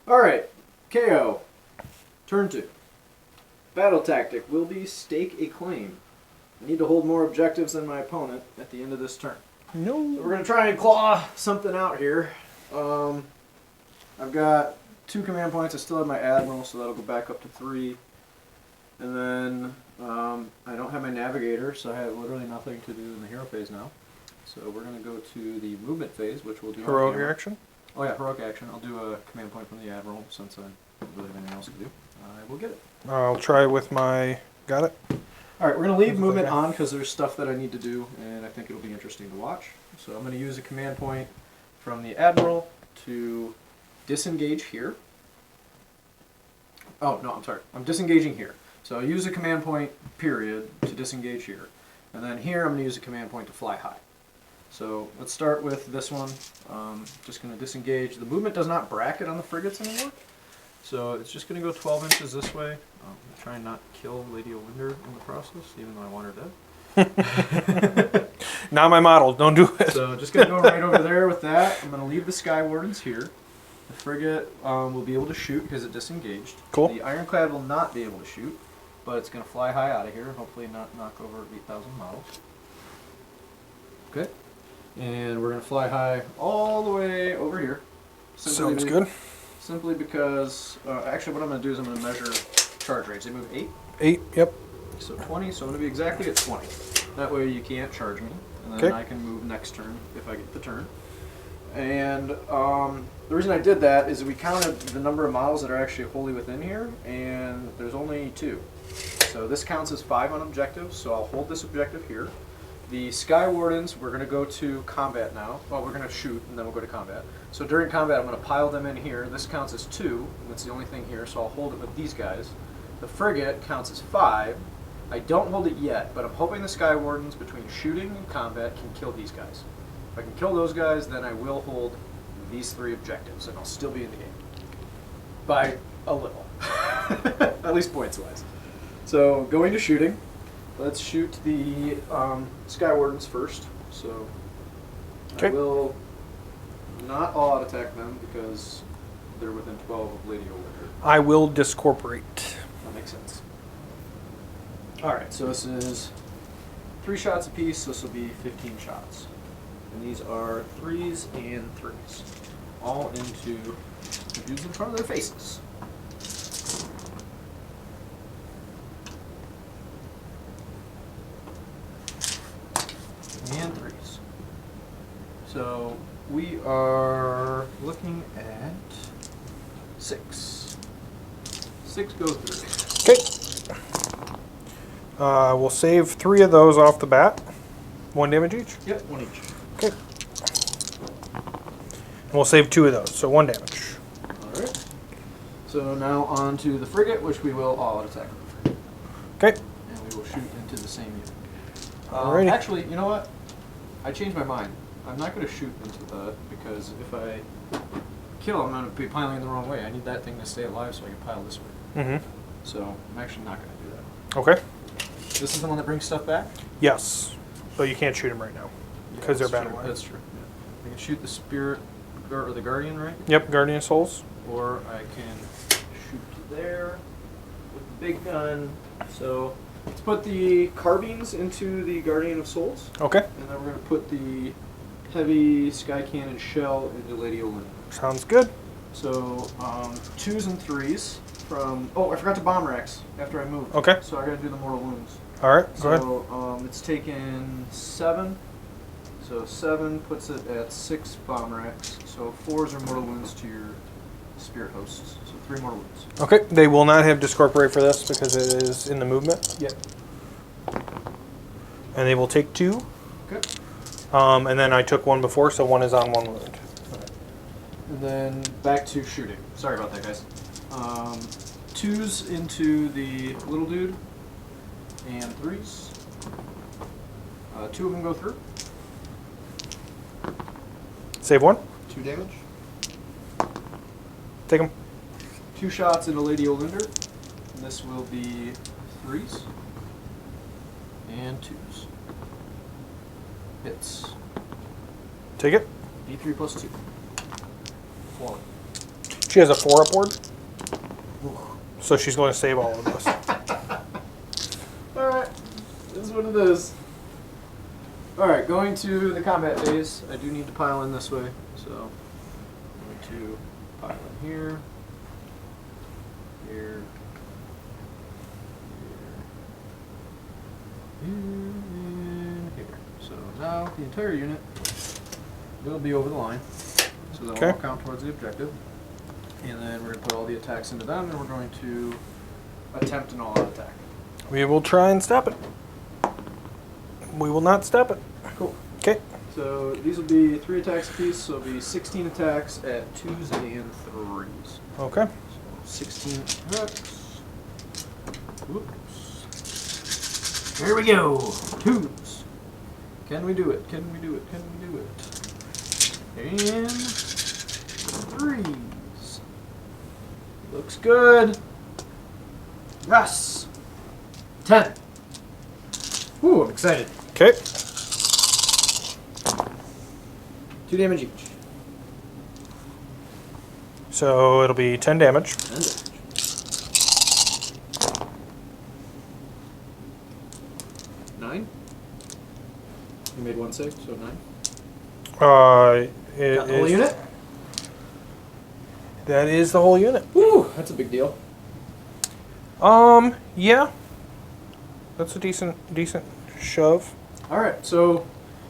C: All right, KO turn 2. Battle tactic will be stake a claim. I need to hold more objectives than my opponent at the end of this turn.
B: No.
C: So we're going to try and claw something out here.
A: I've got 2 command points. I still have my admiral, so that'll go back up to 3. And then I don't have my navigator, so I have literally nothing to do in the hero phase now. So we're going to go to the movement phase, which we'll do on
B: Heroic
A: camera.
B: action.
A: Oh yeah, heroic action. I'll do a command point from the admiral since I don't really have anything else to do. I will get it.
B: I'll try with my. Got it.
A: All right, we're going to leave
B: That's
A: movement
B: okay.
A: on because there's stuff that I need to do, and I think it'll be interesting to watch. So I'm going to use a command point from the admiral to disengage here. Oh, no, I'm sorry. I'm disengaging here. So I'll use a command point, period, to disengage here. And then here I'm going to use a command point to fly high. So let's start with this one. Just going to disengage. The movement does not bracket on the frigates anymore. So it's just going to go 12 inches this way. I'm going to try and not kill Lady Olinder in the process, even though I want her dead.
B: Not my model. Don't do it.
A: So just going to go right over there with that. I'm going to leave the Sky Wardens here. The frigate will be able to shoot because it disengaged.
B: Cool.
A: The Ironclad will not be able to shoot, but it's going to fly high out of here, hopefully not knock over 8,000 models. Okay. And we're going to fly high all the way over here.
B: Sounds good.
A: Simply because, actually what I'm going to do is I'm going to measure charge rates. They move 8,
B: 8. Yep.
A: so 20, so I'm going to be exactly at 20. That way you can't charge me, and then
B: Okay.
A: I can move next turn if I get the turn. And the reason I did that is we counted the number of models that are actually wholly within here, and there's only 2. So this counts as 5 on objectives, so I'll hold this objective here. The Sky Wardens, we're going to go to combat now. Well, we're going to shoot, and then we'll go to combat. So during combat, I'm going to pile them in here. This counts as 2, and that's the only thing here, so I'll hold it with these guys. The frigate counts as 5. I don't hold it yet, but I'm hoping the Sky Wardens, between shooting and combat, can kill these guys. If I can kill those guys, then I will hold these 3 objectives, and I'll still be in the game. By a little. At least points-wise. So, going to shooting. Let's shoot the Sky Wardens first. So,
B: Okay.
A: I will not all-out attack them because they're within 12 of Lady Olinder.
B: I will discorporate.
A: That makes sense. Alright, so this is 3 shots apiece, so this will be 15 shots. And these are 3s and 3s. All into the dudes in front of their faces. And 3s. So we are looking at 6. 6 go through.
B: Okay. We'll save 3 of those off the bat. 1 damage each.
A: Yep, 1 each.
B: Okay. And we'll save 2 of those, so 1 damage.
A: Alright. So now on to the frigate, which we will all out attack.
B: Okay.
A: And we will shoot into the same unit.
B: Alrighty.
A: Actually, you know what? I changed my mind. I'm not going to shoot into that because if I kill, I'm going to be piling the wrong way. I need that thing to stay alive so I can pile this way.
B: Mm-hmm.
A: So I'm actually not going to do that.
B: Okay.
A: This is the one that brings stuff back?
B: Yes. But you can't shoot them right now because they're
A: that's
B: battle
A: true.
B: lines.
A: That's true. Yeah. I can shoot the spirit or the guardian, right?
B: Yep, Guardian Souls.
A: Or I can shoot there with the big gun. So let's put the carbines into the Guardian of Souls.
B: Okay.
A: And then we're going to put the heavy sky cannon shell into Lady Olinder.
B: Sounds good.
A: So 2s and 3s from... Oh, I forgot to bomb racks after I moved.
B: Okay.
A: So I got to do the mortal wounds.
B: All right, go ahead.
A: So it's taken 7. So 7 puts it at 6 bomb racks. So 4s are mortal wounds to your spirit hosts. So 3 mortal wounds.
B: Okay, they will not have Discorporate for this because it is in the movement.
A: Yep.
B: And they will take 2.
A: Okay.
B: And then I took 1 before, so 1 is on 1 wound.
A: And then back to shooting. Sorry about that, guys. 2s into the little dude, and 3s. 2 of them go through.
B: Save 1.
A: 2 damage.
B: Take them.
A: 2 shots into Lady Olinder. And this will be 3s and 2s. Hits.
B: Take it.
A: D3 plus 2. 4.
B: She has a 4 upward, so she's going to save all of this.
A: Alright, this is what it is. Alright, going to the combat phase. I do need to pile in this way, so I'm going to Pile in here. Here. Here. And here. So now the entire unit will be over the line. So they'll
B: Okay.
A: all count towards the objective. And then we're going to put all the attacks into them, and we're going to attempt an all-out attack.
B: We will try and stop it. We will not stop it.
A: Cool.
B: Okay.
A: So these will be 3 attacks apiece, so it'll be 16 attacks at 2s and 3s.
B: Okay.
A: So 16 attacks. Whoops. Here we go. 2s. Can we do it? Can we do it? Can we do it? And 3s. Looks good. Yes. 10. Ooh, I'm excited.
B: Okay.
A: 2 damage each.
B: So it'll be 10 damage.
A: 10 damage. Nine. You made 1 save, so 9.
B: It
A: Got the whole
B: is-
A: unit?
B: That is the whole unit.
A: Woo, that's a big deal.
B: Yeah. That's a decent shove.
A: All right, so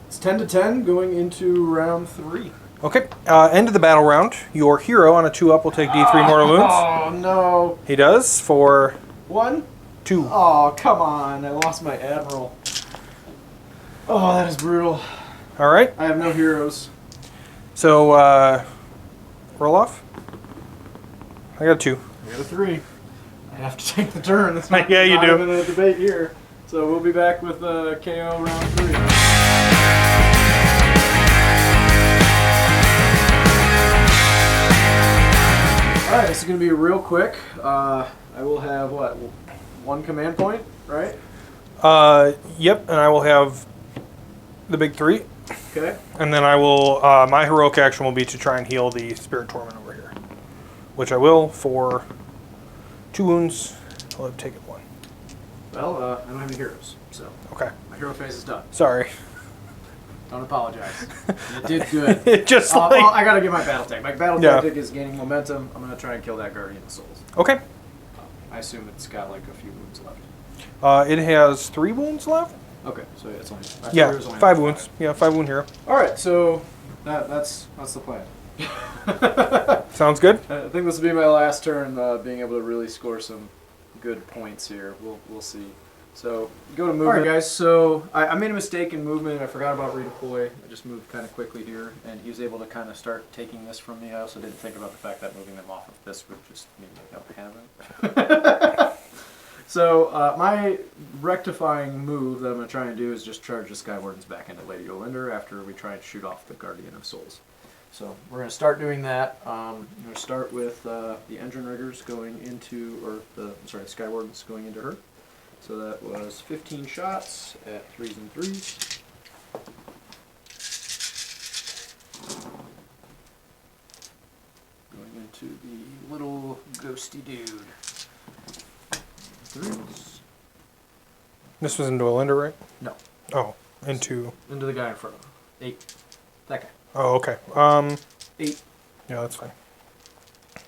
A: it's 10 to 10 going into round 3.
B: Okay. End of the battle round. Your hero on a 2-up will take D3 mortal wounds.
A: Oh no.
B: He does for
A: 1?
B: 2.
A: Oh, come on. I lost my admiral. Oh, that is brutal.
B: All right.
A: I have no heroes.
B: So roll off. I got a 2.
A: I got a 3. I have to take the turn. That's not,
B: Yeah, you
A: not
B: do.
A: even a debate here. So we'll be back with KO round 3. All right, this is going to be real quick. I will have, what, 1 command point, right?
B: Yep. And I will have the big 3.
A: Okay.
B: And then I will, my heroic action will be to try and heal the Spirit Torment over here. Which I will for 2 wounds. I'll have taken 1.
A: Well, I don't have any heroes, so
B: Okay.
A: my hero phase is done.
B: Sorry.
A: Don't apologize. You did good.
B: It just
A: Well,
B: like...
A: I gotta get my battle tactic. My battle
B: Yeah.
A: tactic is gaining momentum. I'm gonna try and kill that Guardian of Souls.
B: Okay.
A: I assume it's got like a few wounds left.
B: It has 3 wounds left?
A: Okay, so it's only
B: Yeah,
A: hero's only
B: 5 wounds. Yeah, 5 wound hero.
A: All right, so that's the plan.
B: Sounds good.
A: I think this will be my last turn, being able to really score some good points here. We'll see. So go to movement. All right, guys. So I made a mistake in movement. I forgot about redeploy. I just moved kind of quickly here, and he was able to kind of start taking this from me. I also didn't think about the fact that moving them off of this would just mean they don't have it. So my rectifying move that I'm going to try and do is just charge the Skywardens back into Lady Olinder after we try and shoot off the Guardian of Souls. So we're going to start doing that. I'm going to start with the engine riggers going into, the Skywardens going into her. So that was 15 shots at 3s and 3s. Going into the little ghosty dude. 3s.
B: This was into a lender, right?
A: No.
B: Oh, into...
A: Into the guy in front of him. 8. That guy.
B: Oh, okay.
A: 8.
B: Yeah, that's fine.
A: Do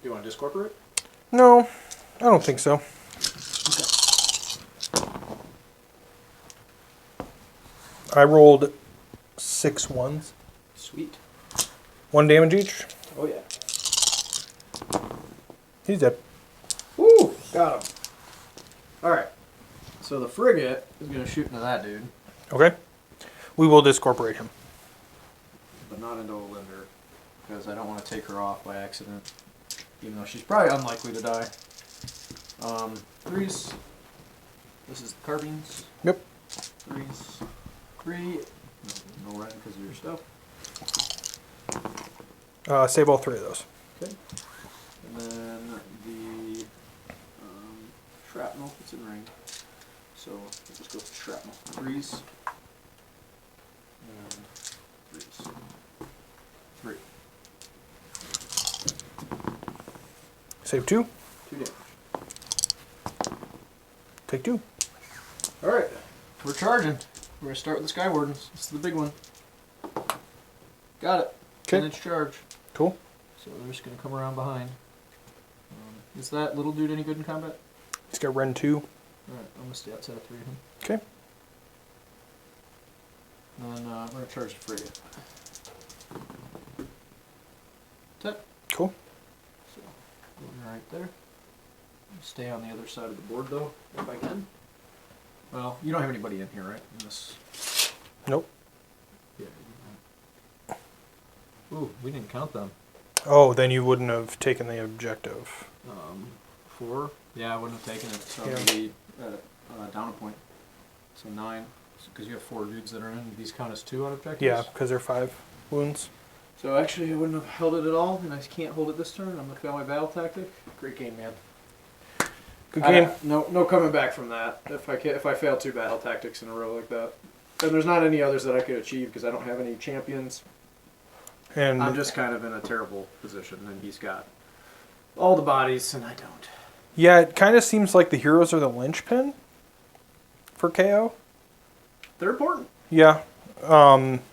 A: you want to discorporate?
B: No, I don't think so. I rolled 6 ones.
A: Sweet.
B: 1 damage each.
A: Oh yeah.
B: He's dead.
A: Woo! Got him. Alright. So the frigate is going to shoot into that dude,
B: Okay. We will discorporate him.
A: but not into Olinder, because I don't want to take her off by accident, even though she's probably unlikely to die. 3s. This is the carbines.
B: Yep.
A: 3s. 3. No red because of your stuff.
B: Save all 3 of those.
A: Okay. And then the shrapnel, it's in range. So we'll just go with shrapnel. 3s. And 3s. 3.
B: Save 2.
A: 2 damage.
B: Take 2.
A: Alright. We're charging. We're going to start with the Skywardens. This is the big one. Got it.
B: 'Kay.
A: 10-inch charge.
B: Cool.
A: So they're just going to come around behind. Is that little dude any good in combat?
B: He's got Ren 2.
A: Alright, I'm going to stay outside of 3 of him.
B: Okay.
A: And then I'm going to charge the frigate. Tap.
B: Cool.
A: So, going right there. Stay on the other side of the board though, if I can. Well, you don't have anybody in here, right? In this.
B: Nope.
A: Yeah. Ooh, we didn't count them.
B: Oh, then you wouldn't have taken the objective.
A: 4. Yeah, I wouldn't have taken it. So
B: Yeah.
A: it would be down a point. So 9. Because you have 4 dudes that are in. These count as 2 on objectives?
B: Yeah, because they're 5 wounds.
A: So actually, I wouldn't have held it at all, and I can't hold it this turn. I'm going to fail my battle tactic. Great game, man.
B: Good game.
A: No coming back from that. If I fail 2 battle tactics in a row like that. And there's not any others that I could achieve because I don't have any champions.
B: And
A: I'm just kind of in a terrible position, and he's got all the bodies, and I don't.
B: yeah, it kind of seems like the heroes are the linchpin for KO.
A: They're important.
B: Yeah.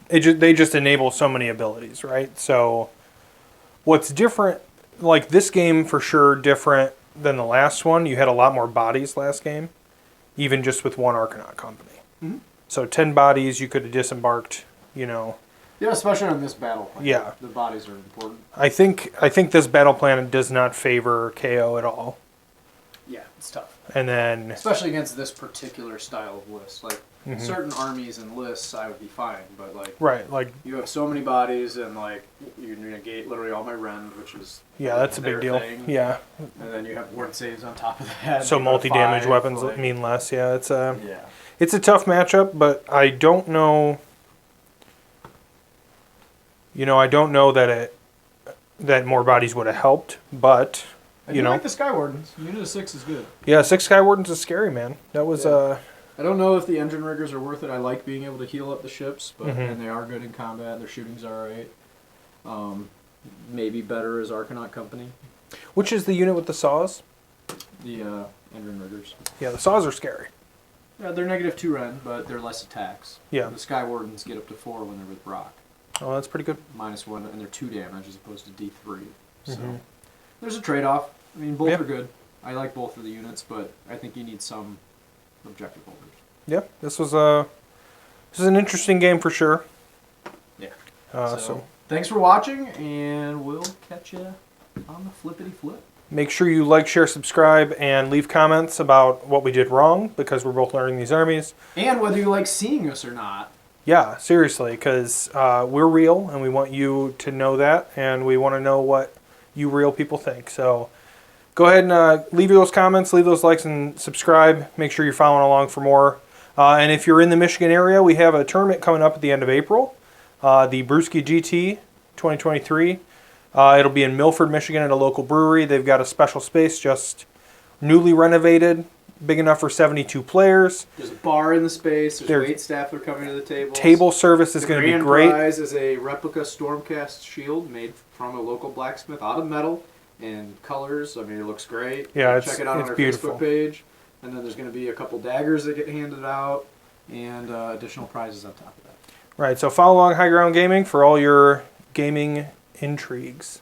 B: They just enable so many abilities, right? So what's different, like this game for sure different than the last one. You had a lot more bodies last game, even just with one Arcanaut company.
A: Mm-hmm.
B: So 10 bodies you could have disembarked,
A: Yeah, especially on this battle plan.
B: Yeah.
A: The bodies are important.
B: I think this battle plan does not favor KO at all.
A: Yeah, it's tough.
B: And then
A: Especially against this particular style of list. Like,
B: Mhm.
A: certain armies and lists, I would be fine. But, like,
B: right, like
A: you have so many bodies, and, like, you negate literally all my rend, which is
B: yeah, that's a big
A: their
B: deal.
A: thing.
B: Yeah.
A: And then you have ward saves on top of that.
B: So
A: You have
B: multi-damage
A: 5,
B: weapons
A: like-
B: mean less. Yeah, it's a
A: Yeah.
B: it's a tough matchup, but I don't know. I don't know that more bodies would have helped, but
A: I do like the Sky Wardens. Unit of 6 is good.
B: yeah, 6 Sky Wardens is scary, man. That was
A: Yeah. I don't know if the engine riggers are worth it. I like being able to heal up the ships, but
B: Mhm.
A: and they are good in combat. Their shooting's alright. Maybe better as Arcanaut Company.
B: which is the unit with the saws?
A: The engine riggers.
B: Yeah, the saws are scary.
A: Yeah, they're -2 rend, but they're less attacks.
B: Yeah.
A: The Sky Wardens get up to 4 when they're with Brock.
B: Oh, that's pretty good.
A: -1, and they're 2 damage as opposed to D3. So
B: Mhm.
A: there's a trade-off. I mean, both
B: Yep.
A: are good. I like both of the units, but I think you need some objective holders.
B: Yeah, this is an interesting game for sure.
A: Yeah.
B: So
A: Thanks for watching, and we'll catch you on the flippity flip.
B: make sure you like, share, subscribe, and leave comments about what we did wrong because we're both learning these armies.
A: And whether you like seeing us or not.
B: Yeah, seriously, because we're real and we want you to know that, and we want to know what you real people think. So go ahead and leave those comments, leave those likes, and subscribe. Make sure you're following along for more. And if you're in the Michigan area, we have a tournament coming up at the end of April, the Brewski GT 2023. It'll be in Milford, Michigan at a local brewery. They've got a special space just newly renovated, big enough for 72 players.
A: There's a bar in the space. There's
B: There's-
A: wait staff that are coming to the table.
B: Table service is going to be
A: The
B: great.
A: grand prize is a replica Stormcast shield made from a local blacksmith out of metal and colors. I mean, it looks great.
B: Yeah,
A: Check it out on
B: it's
A: our
B: beautiful.
A: Facebook page. And then there's going to be a couple daggers that get handed out and additional prizes on top of that.
B: Right, so follow along High Ground Gaming for all your gaming intrigues.